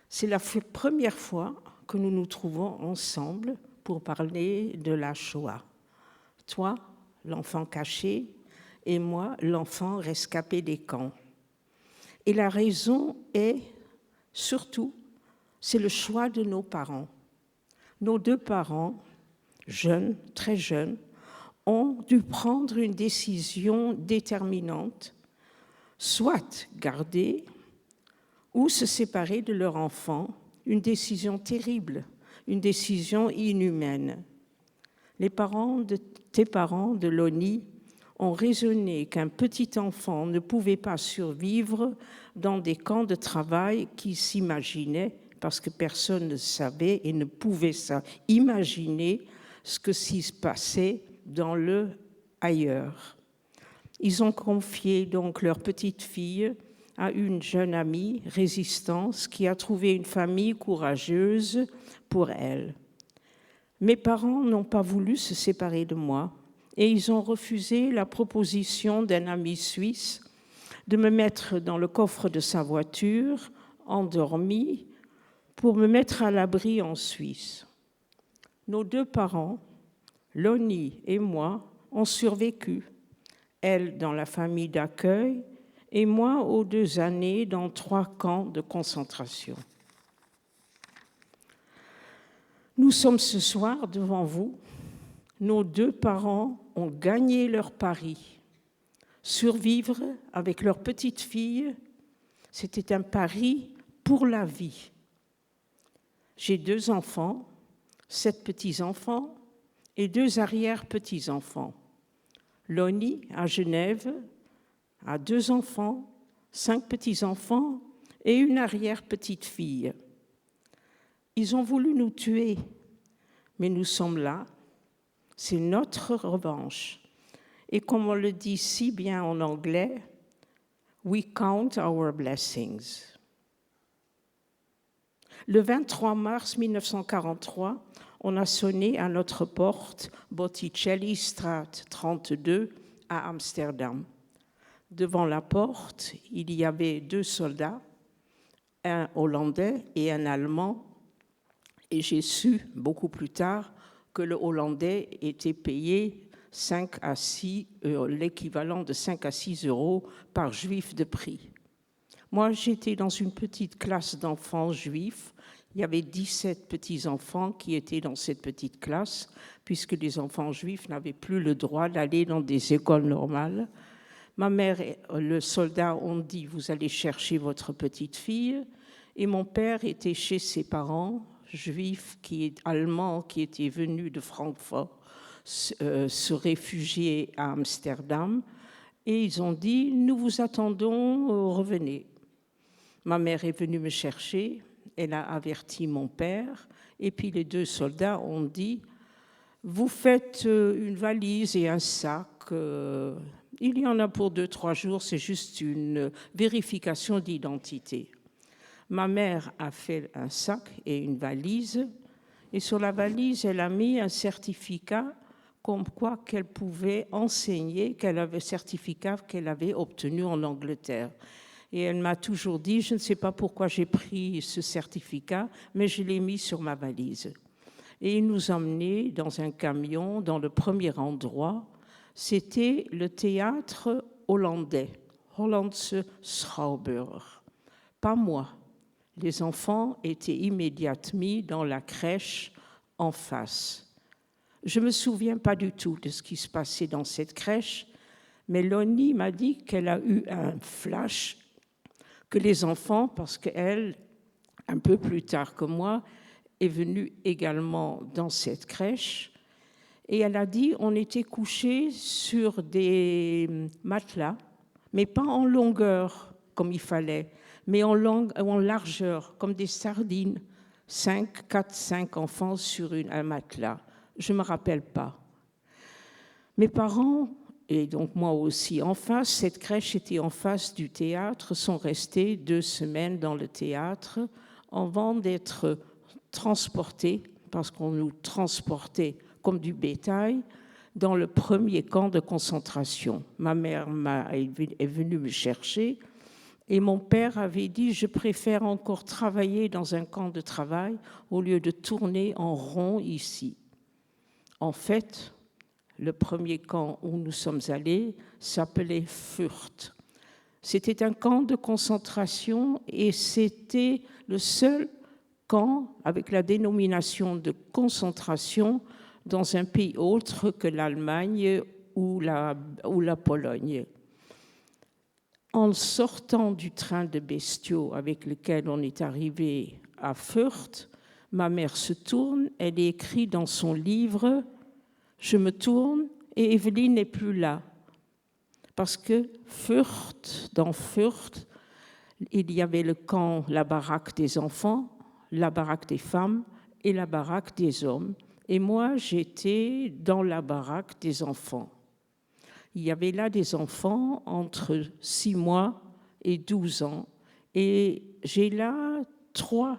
C'est la première fois que nous nous trouvons ensemble pour parler de la Shoah. Toi, l'enfant caché, et moi, l'enfant rescapé des camps. Et la raison est, surtout, c'est le choix de nos parents. Nos 2 parents, jeunes, très jeunes, ont dû prendre une décision déterminante, soit garder ou se séparer de leur enfant, une décision terrible, une décision inhumaine. Tes parents de Loni ont raisonné qu'un petit enfant ne pouvait pas survivre dans des camps de travail qu'ils s'imaginaient, parce que personne ne savait et ne pouvait imaginer ce que s'y passait dans le ailleurs. Ils ont confié donc leur petite fille à une jeune amie, Résistance, qui a trouvé une famille courageuse pour elle. Mes parents n'ont pas voulu se séparer de moi et ils ont refusé la proposition d'un ami suisse de me mettre dans le coffre de sa voiture, endormie, pour me mettre à l'abri en Suisse. Nos 2 parents, Loni et moi, ont survécu, elle dans la famille d'accueil et moi aux 2 années dans 3 camps de concentration. Nous sommes ce soir devant vous. Nos 2 parents ont gagné leur pari. Survivre avec leur petite fille, c'était un pari pour la vie. J'ai 2 enfants, 7 petits-enfants et 2 arrière-petits-enfants. Loni, à Genève, a 2 enfants, 5 petits-enfants et une arrière-petite-fille. Ils ont voulu nous tuer, mais nous sommes là. C'est notre revanche. Et comme on le dit si bien en anglais, « We count our blessings ». Le 23 mars 1943, on a sonné à notre porte, Botticellistraat 32, à Amsterdam. Devant la porte, il y avait 2 soldats, un Hollandais et un Allemand, et j'ai su beaucoup plus tard que le Hollandais était payé 5 à 6, l'équivalent de 5 à 6 euros par juif de prix. Moi, j'étais dans une petite classe d'enfants juifs. Il y avait 17 petits-enfants qui étaient dans cette petite classe, puisque les enfants juifs n'avaient plus le droit d'aller dans des écoles normales. Ma mère et le soldat ont dit « Vous allez chercher votre petite fille ». Et mon père était chez ses parents, juifs, allemands, qui étaient venus de Francfort, se réfugier à Amsterdam. Et ils ont dit « Nous vous attendons, revenez ». Ma mère est venue me chercher, elle a averti mon père, et puis les 2 soldats ont dit « Vous faites une valise et un sac, il y en a pour 2-3 jours, c'est juste une vérification d'identité ». Ma mère a fait un sac et une valise, et sur la valise, elle a mis un certificat comme quoi qu'elle pouvait enseigner, qu'elle avait certificat qu'elle avait obtenu en Angleterre. Et elle m'a toujours dit, je ne sais pas pourquoi j'ai pris ce certificat, mais je l'ai mis sur ma valise. Et il nous emmenait dans un camion, dans le premier endroit, c'était le théâtre hollandais, Hollandse Schouwburg. Pas moi. Les enfants étaient immédiatement mis dans la crèche en face. Je ne me souviens pas du tout de ce qui se passait dans cette crèche, mais Loni m'a dit qu'elle a eu un flash, que les enfants, parce qu'elle, un peu plus tard que moi, est venue également dans cette crèche, et elle a dit on était couchés sur des matelas, mais pas en longueur comme il fallait, mais en largeur, comme des sardines, 4-5 enfants sur un matelas. Je ne me rappelle pas. Mes parents, et donc moi aussi, en face, cette crèche était en face du théâtre, sont restés 2 semaines dans le théâtre avant d'être transportés, parce qu'on nous transportait comme du bétail, dans le premier camp de concentration. Ma mère est venue me chercher, et mon père avait dit « Je préfère encore travailler dans un camp de travail au lieu de tourner en rond ici ». En fait, le premier camp où nous sommes allés s'appelait Fürth. C'était un camp de concentration et c'était le seul camp avec la dénomination de concentration dans un pays autre que l'Allemagne ou la Pologne. En sortant du train de bestiaux avec lequel on est arrivé à Fürth, ma mère se tourne, elle écrit dans son livre « Je me tourne et Evelyne n'est plus là ». Parce que dans Fürth, il y avait le camp, la baraque des enfants, la baraque des femmes et la baraque des hommes. Et moi, j'étais dans la baraque des enfants. Il y avait là des enfants entre 6 mois et 12 ans. Et j'ai là trois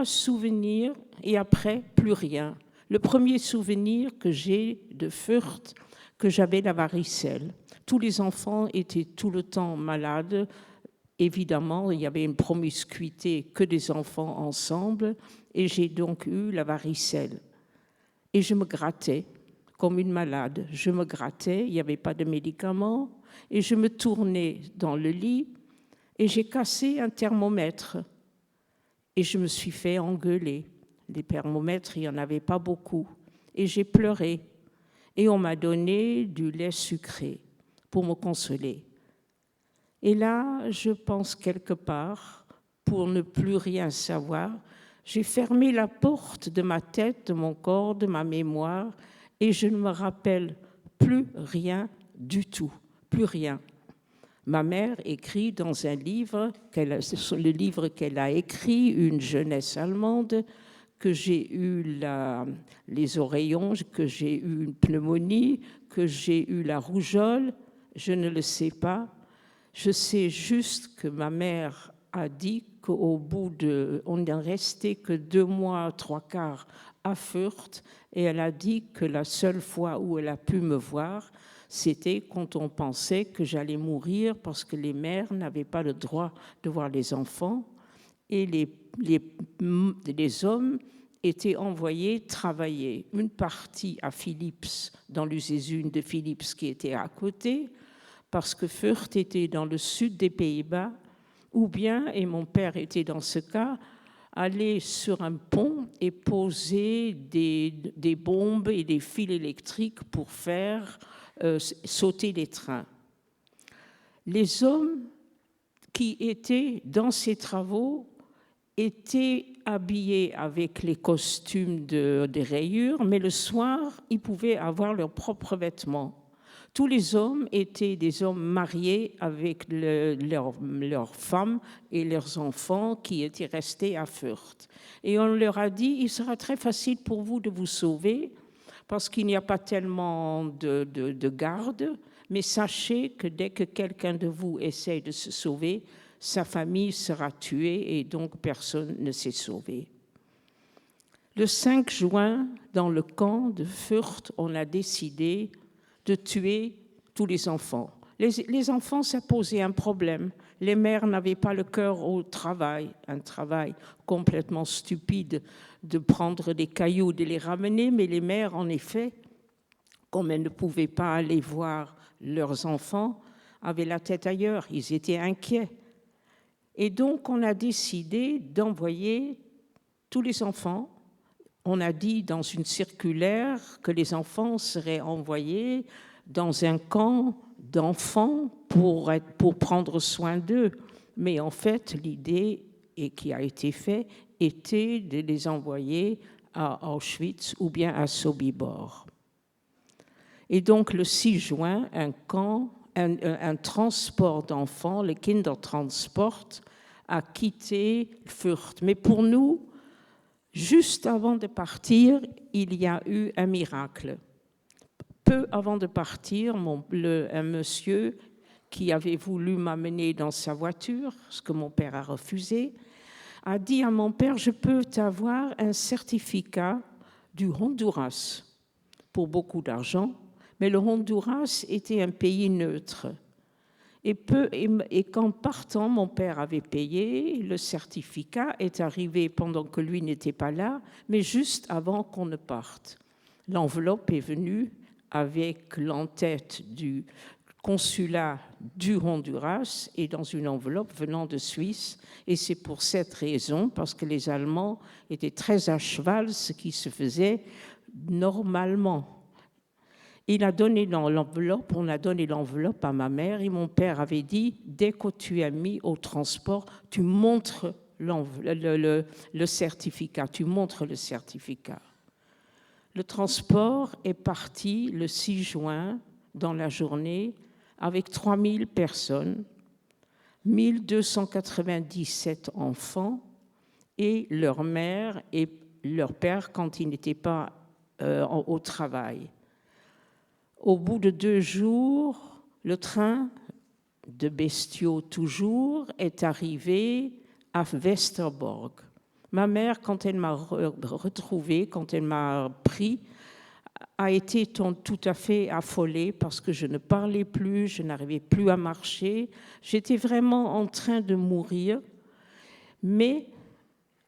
souvenirs et après, plus rien. Le premier souvenir que j'ai de Fürth, que j'avais la varicelle. Tous les enfants étaient tout le temps malades. Évidemment, il y avait une promiscuité que des enfants ensemble. Et j'ai donc eu la varicelle. Et je me grattais comme une malade. Je me grattais, il n'y avait pas de médicaments, et je me tournais dans le lit et j'ai cassé un thermomètre et je me suis fait engueuler. Les thermomètres, il n'y en avait pas beaucoup. Et j'ai pleuré. Et on m'a donné du lait sucré pour me consoler. Et là, je pense quelque part, pour ne plus rien savoir, j'ai fermé la porte de ma tête, de mon corps, de ma mémoire, et je ne me rappelle plus rien du tout, plus rien. Ma mère écrit dans un livre, le livre qu'elle a écrit, Une jeunesse allemande, que j'ai eu les oreillons, que j'ai eu une pneumonie, que j'ai eu la rougeole. Je ne le sais pas. Je sais juste que ma mère a dit qu'au bout on n'est resté que 2 mois, 3/4 à Fürth, et elle a dit que la seule fois où elle a pu me voir, c'était quand on pensait que j'allais mourir parce que les mères n'avaient pas le droit de voir les enfants et les hommes étaient envoyés travailler. Une partie à Philips, dans l'usine de Philips qui était à côté, parce que Fürth était dans le sud des Pays-Bas, ou bien, et mon père était dans ce cas, aller sur un pont et poser des bombes et des fils électriques pour faire sauter les trains. Les hommes qui étaient dans ces travaux étaient habillés avec les costumes des rayures, mais le soir, ils pouvaient avoir leurs propres vêtements. Tous les hommes étaient des hommes mariés avec leurs femmes et leurs enfants qui étaient restés à Fürth. Et on leur a dit, il sera très facile pour vous de vous sauver parce qu'il n'y a pas tellement de gardes, mais sachez que dès que quelqu'un de vous essaie de se sauver, sa famille sera tuée et donc personne ne s'est sauvé. Le 5 juin, dans le camp de Fürth, on a décidé de tuer tous les enfants. Les enfants, ça posait un problème. Les mères n'avaient pas le cœur au travail, un travail complètement stupide de prendre des cailloux, de les ramener, mais les mères, en effet, comme elles ne pouvaient pas aller voir leurs enfants, avaient la tête ailleurs, ils étaient inquiets. Et donc, on a décidé d'envoyer tous les enfants. On a dit dans une circulaire que les enfants seraient envoyés dans un camp d'enfants pour prendre soin d'eux. Mais en fait, l'idée qui a été faite était de les envoyer à Auschwitz ou bien à Sobibor. Et donc, le 6 juin, un transport d'enfants, le Kindertransport, a quitté Fürth. Mais pour nous, juste avant de partir, il y a eu un miracle. Peu avant de partir, un monsieur qui avait voulu m'amener dans sa voiture, ce que mon père a refusé, a dit à mon père, je peux avoir un certificat du Honduras pour beaucoup d'argent, mais le Honduras était un pays neutre. Et qu'en partant, mon père avait payé, le certificat est arrivé pendant que lui n'était pas là, mais juste avant qu'on ne parte. L'enveloppe est venue avec l'entête du consulat du Honduras et dans une enveloppe venant de Suisse. Et c'est pour cette raison, parce que les Allemands étaient très à cheval, ce qui se faisait normalement. Il a donné l'enveloppe, on a donné l'enveloppe à ma mère et mon père avait dit, dès que tu as mis au transport, tu montres le certificat, tu montres le certificat. Le transport est parti le 6 juin dans la journée avec 3000 personnes, 1297 enfants et leur mère et leur père quand ils n'étaient pas au travail. Au bout de 2 jours, le train de bestiaux toujours est arrivé à Westerbork. Ma mère, quand elle m'a retrouvée, quand elle m'a pris, a été tout à fait affolée parce que je ne parlais plus, je n'arrivais plus à marcher. J'étais vraiment en train de mourir. Mais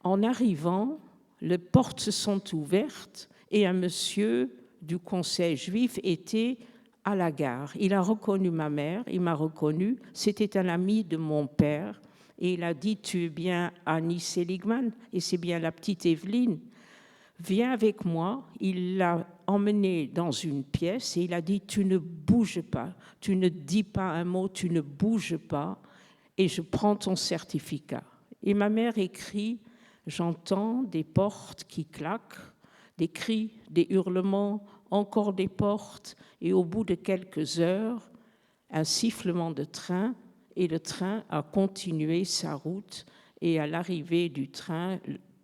en arrivant, les portes se sont ouvertes et un monsieur du conseil juif était à la gare. Il a reconnu ma mère, il m'a reconnu. C'était un ami de mon père. Et il a dit, tu es bien Annie Seligman, et c'est bien la petite Evelyne. Viens avec moi. Il l'a emmenée dans une pièce et il a dit, tu ne bouges pas, tu ne dis pas un mot, tu ne bouges pas, et je prends ton certificat. Et ma mère écrit, j'entends des portes qui claquent, des cris, des hurlements, encore des portes, et au bout de quelques heures, un sifflement de train, et le train a continué sa route, et à l'arrivée du train,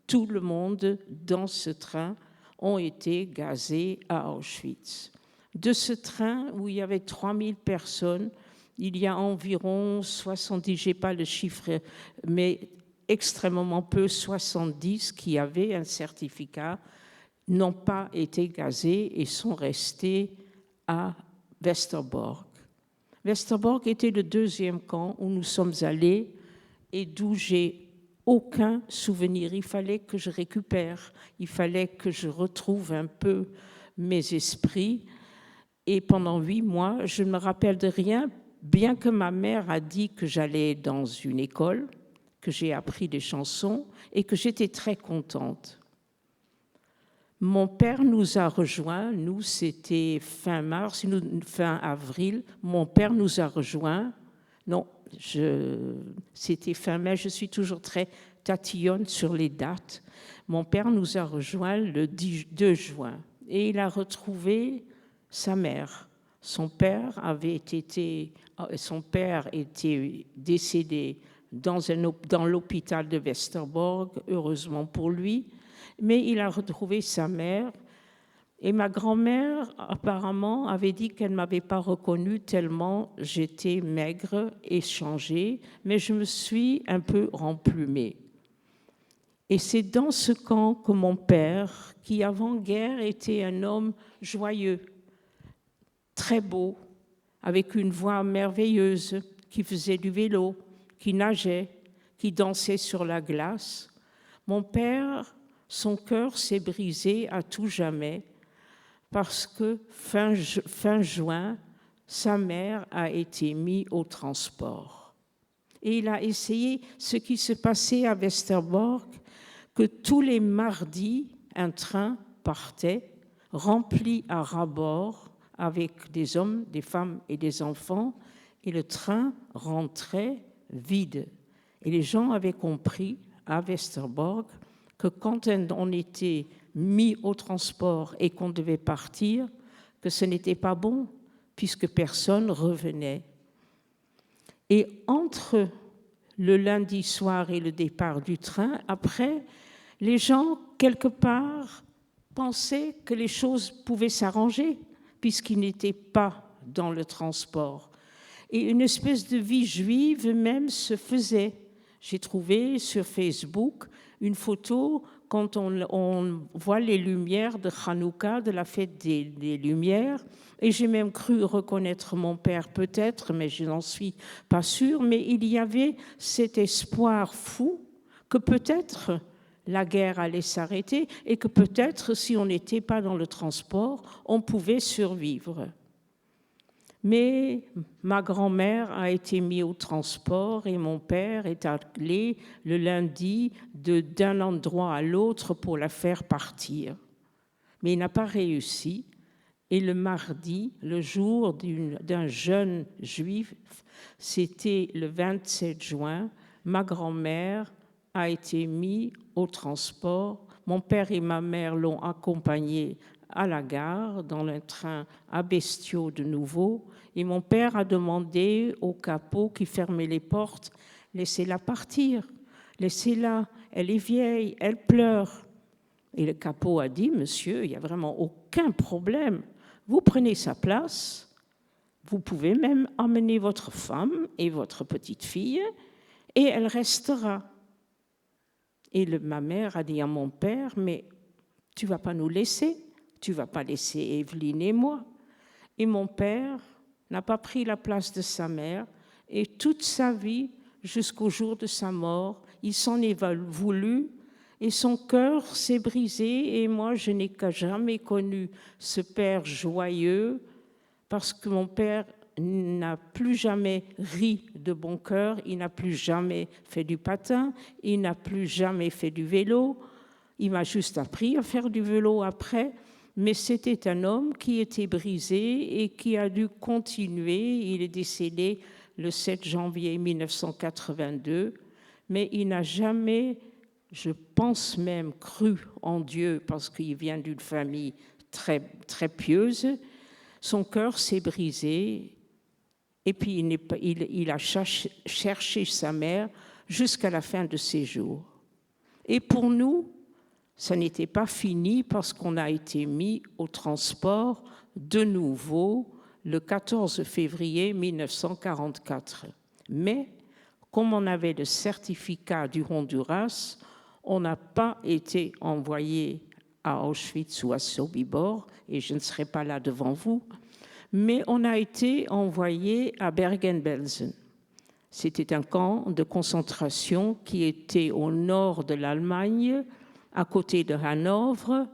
tout le monde dans ce train ont été gazés à Auschwitz. De ce train où il y avait 3000 personnes, il y a environ 70, je n'ai pas le chiffre, mais extrêmement peu, 70 qui avaient un certificat, n'ont pas été gazés et sont restés à Westerbork. Westerbork était le deuxième camp où nous sommes allés et d'où j'ai aucun souvenir. Il fallait que je récupère, il fallait que je retrouve un peu mes esprits. Et pendant 8 mois, je ne me rappelle de rien, bien que ma mère a dit que j'allais dans une école, que j'ai appris des chansons et que j'étais très contente. Mon père nous a rejoints, nous c'était fin mars, fin avril, mon père nous a rejoints, non, c'était fin mai, je suis toujours très tatillonne sur les dates. Mon père nous a rejoints le 2 juin et il a retrouvé sa mère. Son père était décédé dans l'hôpital de Westerbork, heureusement pour lui, mais il a retrouvé sa mère. Et ma grand-mère, apparemment, avait dit qu'elle ne m'avait pas reconnue tellement j'étais maigre et changée, mais je me suis un peu remplumée. Et c'est dans ce camp que mon père, qui avant-guerre était un homme joyeux, très beau, avec une voix merveilleuse, qui faisait du vélo, qui nageait, qui dansait sur la glace, mon père, son cœur s'est brisé à tout jamais, parce que fin juin, sa mère a été mise au transport. Et il a essayé ce qui se passait à Westerbork, que tous les mardis, un train partait, rempli à ras-bord, avec des hommes, des femmes et des enfants, et le train rentrait vide. Et les gens avaient compris à Westerbork que quand on était mis au transport et qu'on devait partir, que ce n'était pas bon, puisque personne revenait. Et entre le lundi soir et le départ du train, après, les gens, quelque part, pensaient que les choses pouvaient s'arranger, puisqu'ils n'étaient pas dans le transport. Et une espèce de vie juive même se faisait. J'ai trouvé sur Facebook une photo quand on voit les lumières de Hanouka, de la fête des Lumières, et j'ai même cru reconnaître mon père peut-être, mais je n'en suis pas sûre, mais il y avait cet espoir fou que peut-être la guerre allait s'arrêter et que peut-être, si on n'était pas dans le transport, on pouvait survivre. Mais ma grand-mère a été mise au transport et mon père est allé le lundi d'un endroit à l'autre pour la faire partir. Mais il n'a pas réussi. Et le mardi, le jour d'un jeune juif, c'était le 27 juin, ma grand-mère a été mise au transport. Mon père et ma mère l'ont accompagnée à la gare, dans le train à bestiaux de nouveau, et mon père a demandé au capot qui fermait les portes, « Laissez-la partir, laissez-la, elle est vieille, elle pleure. » Et le capot a dit, « Monsieur, il n'y a vraiment aucun problème, vous prenez sa place, vous pouvez même emmener votre femme et votre petite fille, et elle restera. » Et ma mère a dit à mon père, « Mais tu ne vas pas nous laisser ? Tu ne vas pas laisser Evelyne et moi. » Et mon père n'a pas pris la place de sa mère et toute sa vie, jusqu'au jour de sa mort, il s'en est voulu et son cœur s'est brisé et moi je n'ai jamais connu ce père joyeux parce que mon père n'a plus jamais ri de bon cœur, il n'a plus jamais fait du patin, il n'a plus jamais fait du vélo. Il m'a juste appris à faire du vélo après, mais c'était un homme qui était brisé et qui a dû continuer. Il est décédé le 7 janvier 1982, mais il n'a jamais, je pense même, cru en Dieu parce qu'il vient d'une famille très, très pieuse. Son cœur s'est brisé et puis il a cherché sa mère jusqu'à la fin de ses jours. Et pour nous, ça n'était pas fini parce qu'on a été mis au transport de nouveau le 14 février 1944. Mais comme on avait le certificat du Honduras, on n'a pas été envoyé à Auschwitz ou à Sobibor, et je ne serai pas là devant vous, mais on a été envoyé à Bergen-Belsen. C'était un camp de concentration qui était au nord de l'Allemagne, à côté de Hanovre,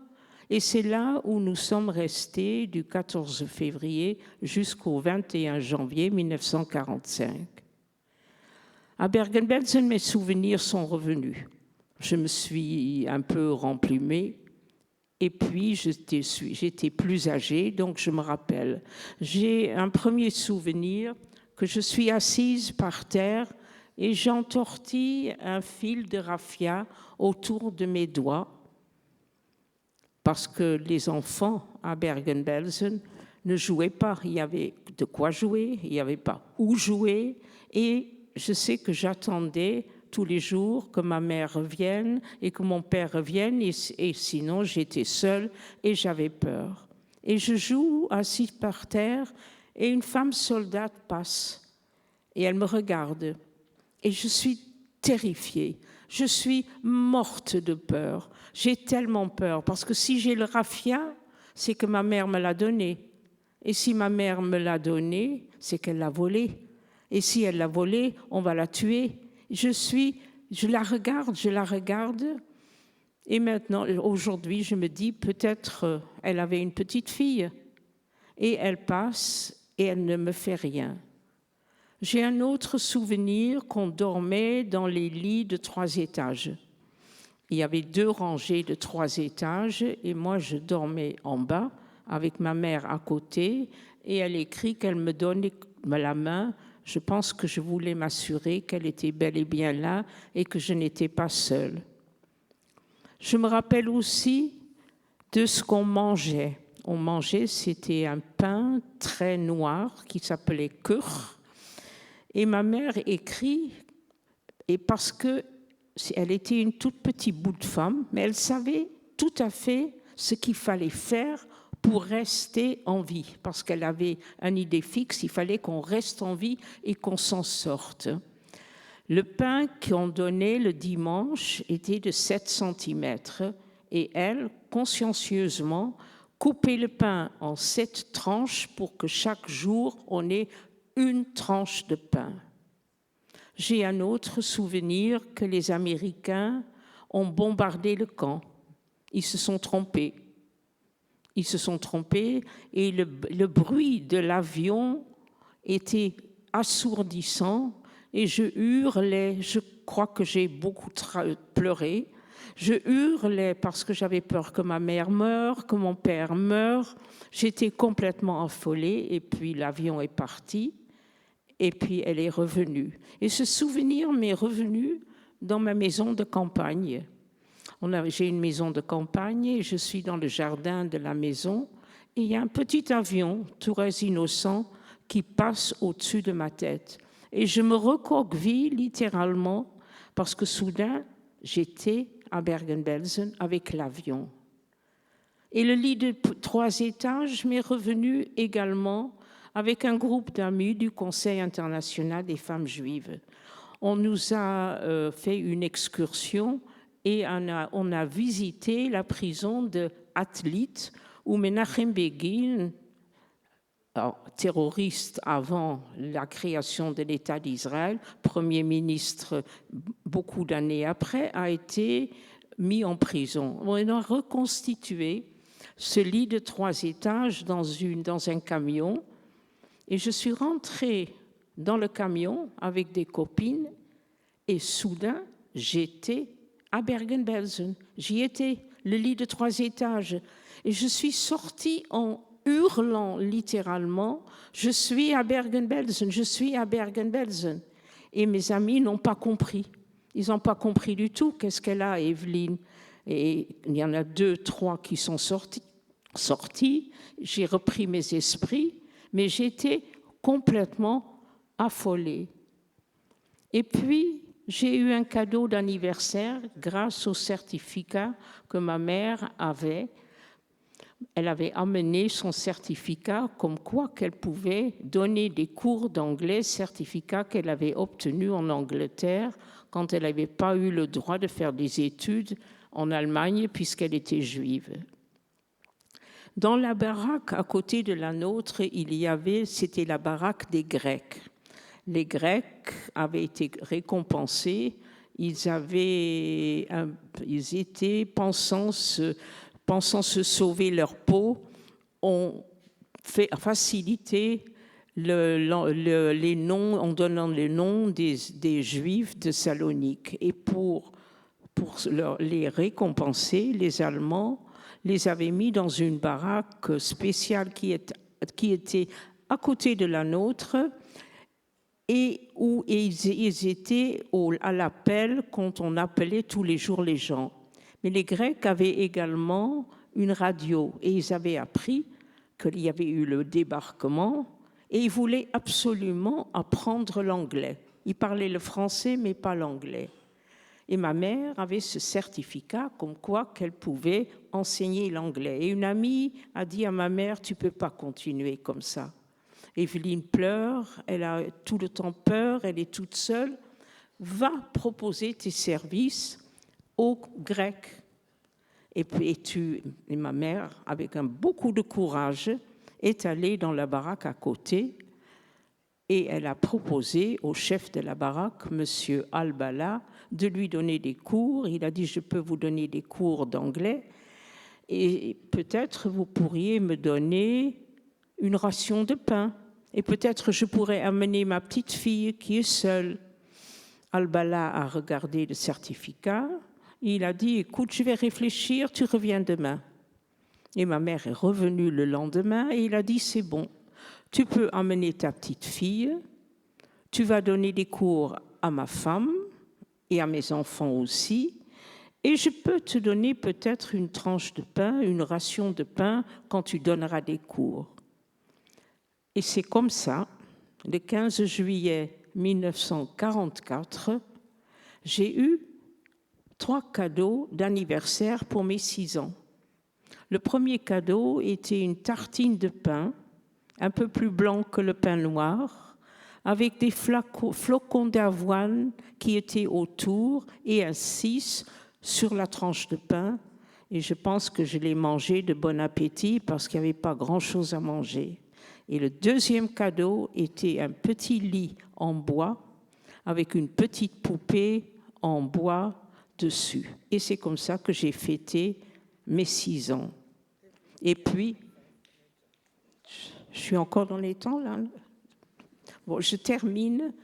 et c'est là où nous sommes restés du 14 février jusqu'au 21 janvier 1945. À Bergen-Belsen, mes souvenirs sont revenus. Je me suis un peu remplumée, et puis j'étais plus âgée, donc je me rappelle. J'ai un premier souvenir que je suis assise par terre et j'entortille un fil de raffia autour de mes doigts parce que les enfants à Bergen-Belsen ne jouaient pas. Il y avait de quoi jouer, il n'y avait pas où jouer. Et je sais que j'attendais tous les jours que ma mère revienne et que mon père revienne, et sinon j'étais seule et j'avais peur. Et je joue assise par terre et une femme soldate passe et elle me regarde. Et je suis terrifiée, je suis morte de peur. J'ai tellement peur parce que si j'ai le raffia, c'est que ma mère me l'a donné. Et si ma mère me l'a donné, c'est qu'elle l'a volé. Et si elle l'a volé, on va la tuer. Je la regarde. Et maintenant, aujourd'hui, je me dis peut-être elle avait une petite fille. Et elle passe et elle ne me fait rien. J'ai un autre souvenir qu'on dormait dans les lits de 3 étages. Il y avait 2 rangées de 3 étages et moi je dormais en bas avec ma mère à côté et elle écrit qu'elle me donnait la main. Je pense que je voulais m'assurer qu'elle était bel et bien là et que je n'étais pas seule. Je me rappelle aussi de ce qu'on mangeait. On mangeait, c'était un pain très noir qui s'appelait kur. Et ma mère écrit, et parce qu'elle était une toute petite bout de femme, mais elle savait tout à fait ce qu'il fallait faire pour rester en vie, parce qu'elle avait une idée fixe, il fallait qu'on reste en vie et qu'on s'en sorte. Le pain qu'on donnait le dimanche était de 7 cm, et elle, consciencieusement, coupait le pain en 7 tranches pour que chaque jour on ait une tranche de pain. J'ai un autre souvenir que les Américains ont bombardé le camp. Ils se sont trompés. Et le bruit de l'avion était assourdissant et je hurlais. Je crois que j'ai beaucoup pleuré. Je hurlais parce que j'avais peur que ma mère meure, que mon père meure. J'étais complètement affolée et puis l'avion est parti. Et puis elle est revenue. Et ce souvenir m'est revenu dans ma maison de campagne. J'ai une maison de campagne et je suis dans le jardin de la maison. Et il y a un petit avion, tout innocent, qui passe au-dessus de ma tête. Et je me recroqueville littéralement parce que soudain, j'étais à Bergen-Belsen avec l'avion. Et le lit de 3 étages m'est revenu également avec un groupe d'amis du Conseil international des femmes juives. On nous a fait une excursion et on a visité la prison de Atlit, où Menachem Begin, terroriste avant la création de l'État d'Israël, Premier ministre beaucoup d'années après, a été mis en prison. On a reconstitué ce lit de 3 étages dans un camion. Et je suis rentrée dans le camion avec des copines et soudain, j'étais à Bergen-Belsen. J'y étais, le lit de 3 étages. Et je suis sortie en hurlant littéralement, je suis à Bergen-Belsen, je suis à Bergen-Belsen. Et mes amis n'ont pas compris. Ils n'ont pas compris du tout. Qu'est-ce qu'elle a, Evelyne? Et il y en a 2, 3 qui sont sortis. J'ai repris mes esprits, mais j'étais complètement affolée. Et puis, j'ai eu un cadeau d'anniversaire grâce au certificat que ma mère avait. Elle avait amené son certificat comme quoi qu'elle pouvait donner des cours d'anglais, certificat qu'elle avait obtenu en Angleterre quand elle n'avait pas eu le droit de faire des études en Allemagne puisqu'elle était juive. Dans la baraque à côté de la nôtre, c'était la baraque des Grecs. Les Grecs avaient été récompensés, ils étaient pensant se sauver leur peau, ont facilité les noms en donnant les noms des Juifs de Salonique. Et pour les récompenser, les Allemands les avaient mis dans une baraque spéciale qui était à côté de la nôtre et où ils étaient à l'appel quand on appelait tous les jours les gens. Mais les Grecs avaient également une radio et ils avaient appris qu'il y avait eu le débarquement et ils voulaient absolument apprendre l'anglais. Ils parlaient le français mais pas l'anglais. Et ma mère avait ce certificat comme quoi qu'elle pouvait enseigner l'anglais. Et une amie a dit à ma mère, tu ne peux pas continuer comme ça. Evelyne pleure, elle a tout le temps peur, elle est toute seule. Va proposer tes services aux Grecs. Et ma mère, avec beaucoup de courage, est allée dans la baraque à côté et elle a proposé au chef de la baraque, M. Albala, de lui donner des cours. Il a dit, je peux vous donner des cours d'anglais et peut-être vous pourriez me donner une ration de pain et peut-être je pourrais amener ma petite fille qui est seule. Albala a regardé le certificat. Il a dit, écoute, je vais réfléchir, tu reviens demain. Et ma mère est revenue le lendemain et il a dit, c'est bon, tu peux amener ta petite fille, tu vas donner des cours à ma femme et à mes enfants aussi, et je peux te donner peut-être une tranche de pain, une ration de pain quand tu donneras des cours. Et c'est comme ça, le 15 juillet 1944, j'ai eu 3 cadeaux d'anniversaire pour mes 6 ans. Le premier cadeau était une tartine de pain, un peu plus blanc que le pain noir, avec des flocons d'avoine qui étaient autour et un 6 sur la tranche de pain. Et je pense que je l'ai mangé de bon appétit parce qu'il n'y avait pas grand-chose à manger. Et le deuxième cadeau était un petit lit en bois avec une petite poupée en bois dessus. Et c'est comme ça que j'ai fêté mes 6 ans. Et puis, je suis encore dans les temps là. Bon, je termine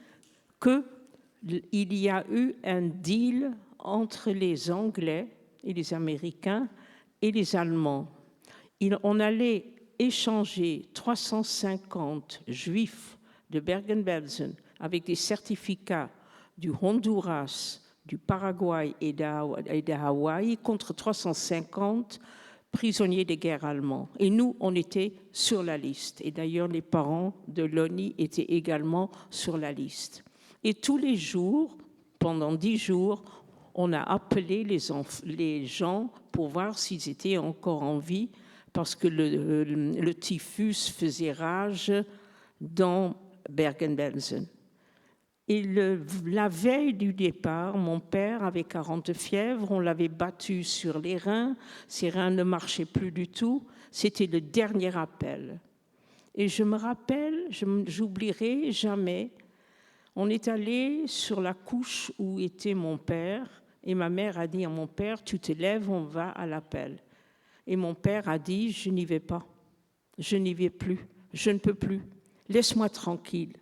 qu'il y a eu un deal entre les Anglais et les Américains et les Allemands. On allait échanger 350 Juifs de Bergen-Belsen avec des certificats du Honduras, du Paraguay et de Hawaï contre 350 prisonniers de guerre allemands. Et nous, on était sur la liste. Et d'ailleurs, les parents de Lonnie étaient également sur la liste. Et tous les jours, pendant 10 jours, on a appelé les gens pour voir s'ils étaient encore en vie parce que le typhus faisait rage dans Bergen-Belsen. Et la veille du départ, mon père avait 40 fièvres, on l'avait battu sur les reins, ses reins ne marchaient plus du tout, c'était le dernier appel. Et je me rappelle, j'oublierai jamais, on est allé sur la couche où était mon père, et ma mère a dit à mon père, tu te lèves, on va à l'appel. Et mon père a dit, je n'y vais pas, je n'y vais plus, je ne peux plus. laisse-moi tranquille.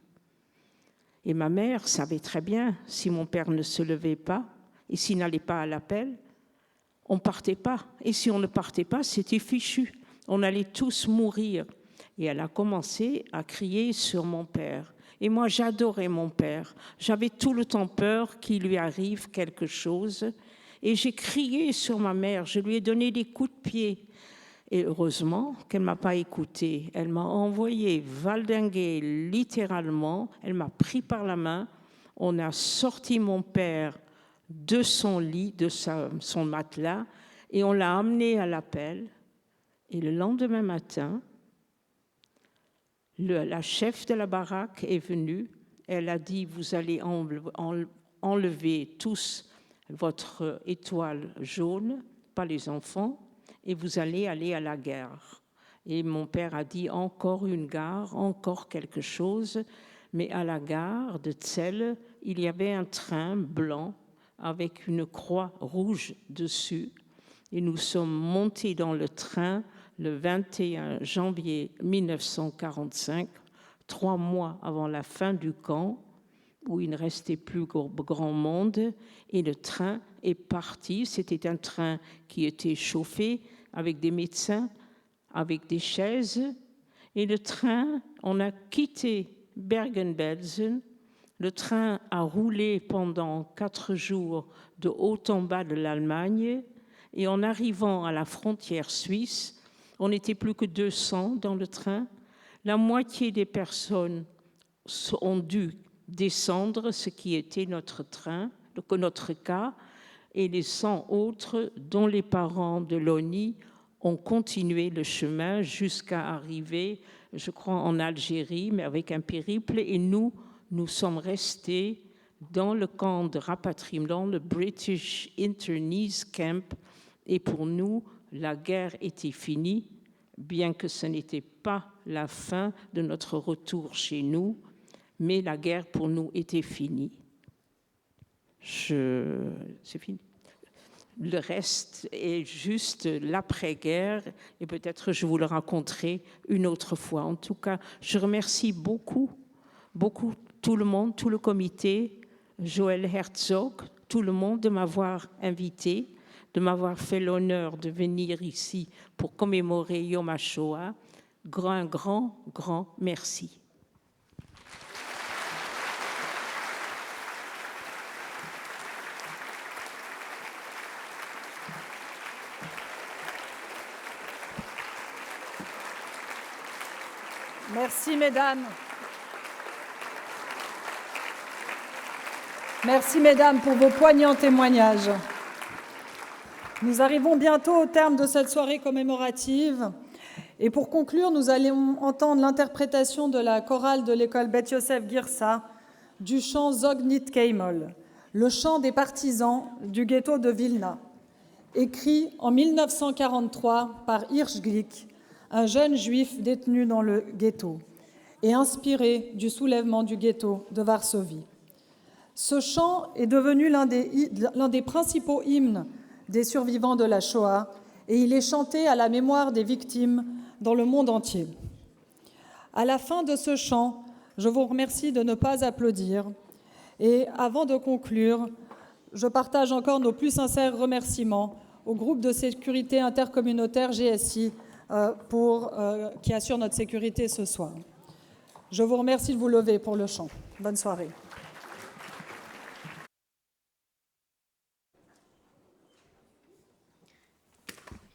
Et ma mère savait très bien, si mon père ne se levait pas et s'il n'allait pas à l'appel, on ne partait pas. Et si on ne partait pas, c'était fichu. On allait tous mourir. Et elle a commencé à crier sur mon père. Et moi, j'adorais mon père. J'avais tout le temps peur qu'il lui arrive quelque chose. Et j'ai crié sur ma mère. Je lui ai donné des coups de pied. Et heureusement qu'elle ne m'a pas écoutée. Elle m'a envoyé valdinguer littéralement. Elle m'a pris par la main. On a sorti mon père de son lit, de son matelas, et on l'a amené à l'appel. Et le lendemain matin, la chef de la baraque est venue. Elle a dit, vous allez enlever tous votre étoile jaune, pas les enfants, et vous allez aller à la gare. Et mon père a dit, encore une gare, encore quelque chose. Mais à la gare de Tsel, il y avait un train blanc avec une croix rouge dessus. Et nous sommes montés dans le train le 21 janvier 1945, 3 mois avant la fin du camp, où il ne restait plus grand monde, et le train est parti. C'était un train qui était chauffé avec des médecins, avec des chaises, et le train, on a quitté Bergen-Belsen. Le train a roulé pendant 4 jours de haut en bas de l'Allemagne, et en arrivant à la frontière suisse, on n'était plus que 200 dans le train. La moitié des personnes ont dû descendre, ce qui était notre train, notre cas, et les 100 autres, dont les parents de Loni, ont continué le chemin jusqu'à arriver, je crois, en Algérie, mais avec un périple. Et nous sommes restés dans le camp de rapatriement, le British Internees Camp. Et pour nous, la guerre était finie, bien que ce n'était pas la fin de notre retour chez nous, mais la guerre pour nous était finie. C'est fini. Le reste est juste l'après-guerre, et peut-être je vous le raconterai une autre fois. En tout cas, je remercie beaucoup tout le monde, tout le comité, Joël Herzog, tout le monde de m'avoir invité, de m'avoir fait l'honneur de venir ici pour commémorer Yom HaShoah. Un grand merci. Merci, mesdames. Merci, mesdames, pour vos poignants témoignages. Nous arrivons bientôt au terme de cette soirée commémorative. Et pour conclure, nous allons entendre l'interprétation de la chorale de l'école Beth Yosef Girsa du chant Zog Nit Keimol, le chant des partisans du ghetto de Vilna, écrit en 1943 par Hirsch Glick, un jeune juif détenu dans le ghetto, et inspiré du soulèvement du ghetto de Varsovie. Ce chant est devenu l'un des principaux hymnes des survivants de la Shoah, et il est chanté à la mémoire des victimes dans le monde entier. À la fin de ce chant, je vous remercie de ne pas applaudir. Et avant de conclure, je partage encore nos plus sincères remerciements au groupe de sécurité intercommunautaire GSI qui assure notre sécurité ce soir. Je vous remercie de vous lever pour le chant. Bonne soirée.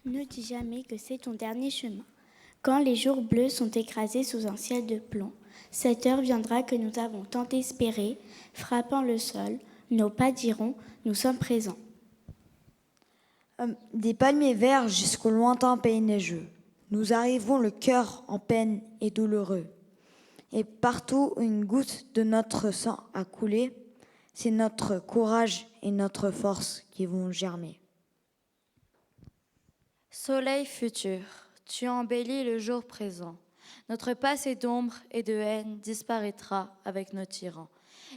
Ne dis jamais que c'est ton dernier chemin. Quand les jours bleus sont écrasés sous un ciel de plomb, cette heure viendra que nous avons tant espéré, frappant le sol, nos pas diront, nous sommes présents. Des palmiers verts jusqu'au lointain pays neigeux, nous arrivons le cœur en peine et douloureux. Et partout où une goutte de notre sang a coulé, c'est notre courage et notre force qui vont germer. Soleil futur, tu embellis le jour présent. Notre passé d'ombre et de haine disparaîtra avec nos tyrans.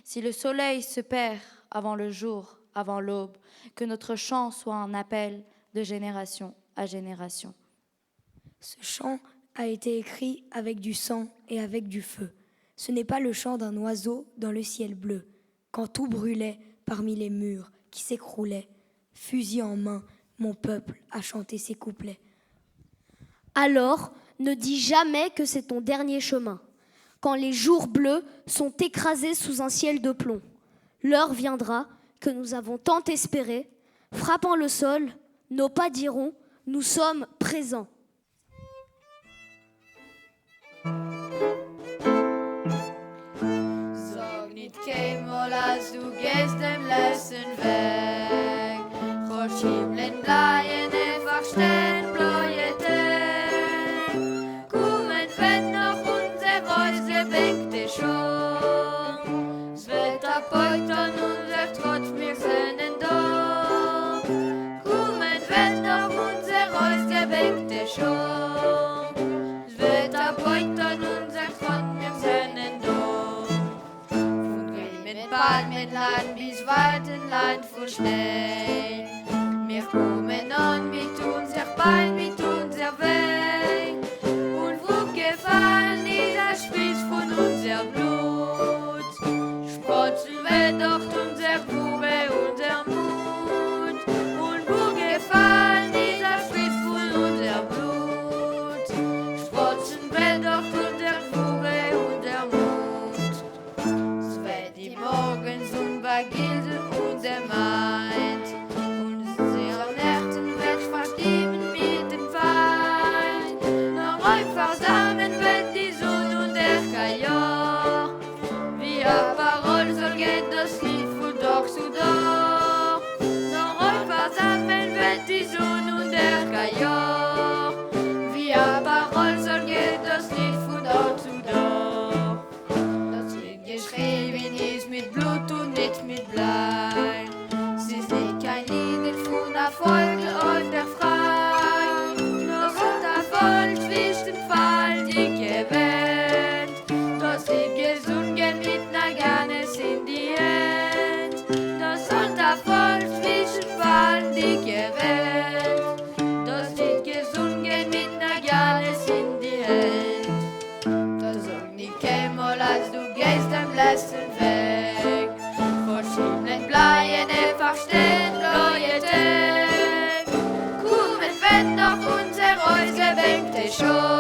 Si le soleil se perd avant le jour, avant l'aube, que notre chant soit un appel de génération à génération. Ce chant a été écrit avec du sang et avec du feu. Ce n'est pas le chant d'un oiseau dans le ciel bleu, quand tout brûlait parmi les murs qui s'écroulaient. Fusil en main, mon peuple a chanté ses couplets. Alors, ne dis jamais que c'est ton dernier chemin, quand les jours bleus sont écrasés sous un ciel de plomb. L'heure viendra que nous avons tant espéré, frappant le sol, nos pas diront, nous sommes présents. Sag nicht keinmal, als du gehst dem letzten Weg. Kannst himlen bleiben, einfach stehen bleiben. Kommen wenn noch unser Häusle bänkte schon. Das Wetter beugt an unser Trotz, wir sind da. Kommen wenn noch unser Häusle bänkte schon. Das Wetter beugt an unser Trotz, wir sind da. Palmenland bis Waldenland voll Schnee. Wir kommen an mit unser Bein, mit unser Weg. Und wo gefallen dieser Spitz von unser Blut? Sprotzen wir doch unser Bube, unser Mut. Und wo gefallen dieser Spitz von unser Blut? Sprotzen wir doch unser Bube, unser Mut. Morgens und bei Gilde und der Maid. Und unsere Nächten wird vergeben mit dem Feind. Noch einfach zusammen wird die Sonne und der Kajor. Wie a Parole soll geht das Lied von doch zu doch. Noch einfach zusammen wird die Sonne und der Kajor. Wie a Parole soll geht das Lied von doch zu doch. Das Lied geschrieben ist mit Blut und nicht mit Blei. Es ist nicht kein Lied von Erfolg auf der Frei. Noch und Erfolg zwischen dem Fall, die gewählt. Das Lied gesungen mit ner Ganes in die Hand. Das und Erfolg zwischen dem Fall, die gewählt. Das Lied gesungen mit ner Ganes in die Hand. Das sagt nicht keinmal, als du gehst am letzten Weg. Verschiedenen Bleien einfach stehen, Leute. Kommen, wenn doch unser Häusle bänkt schon.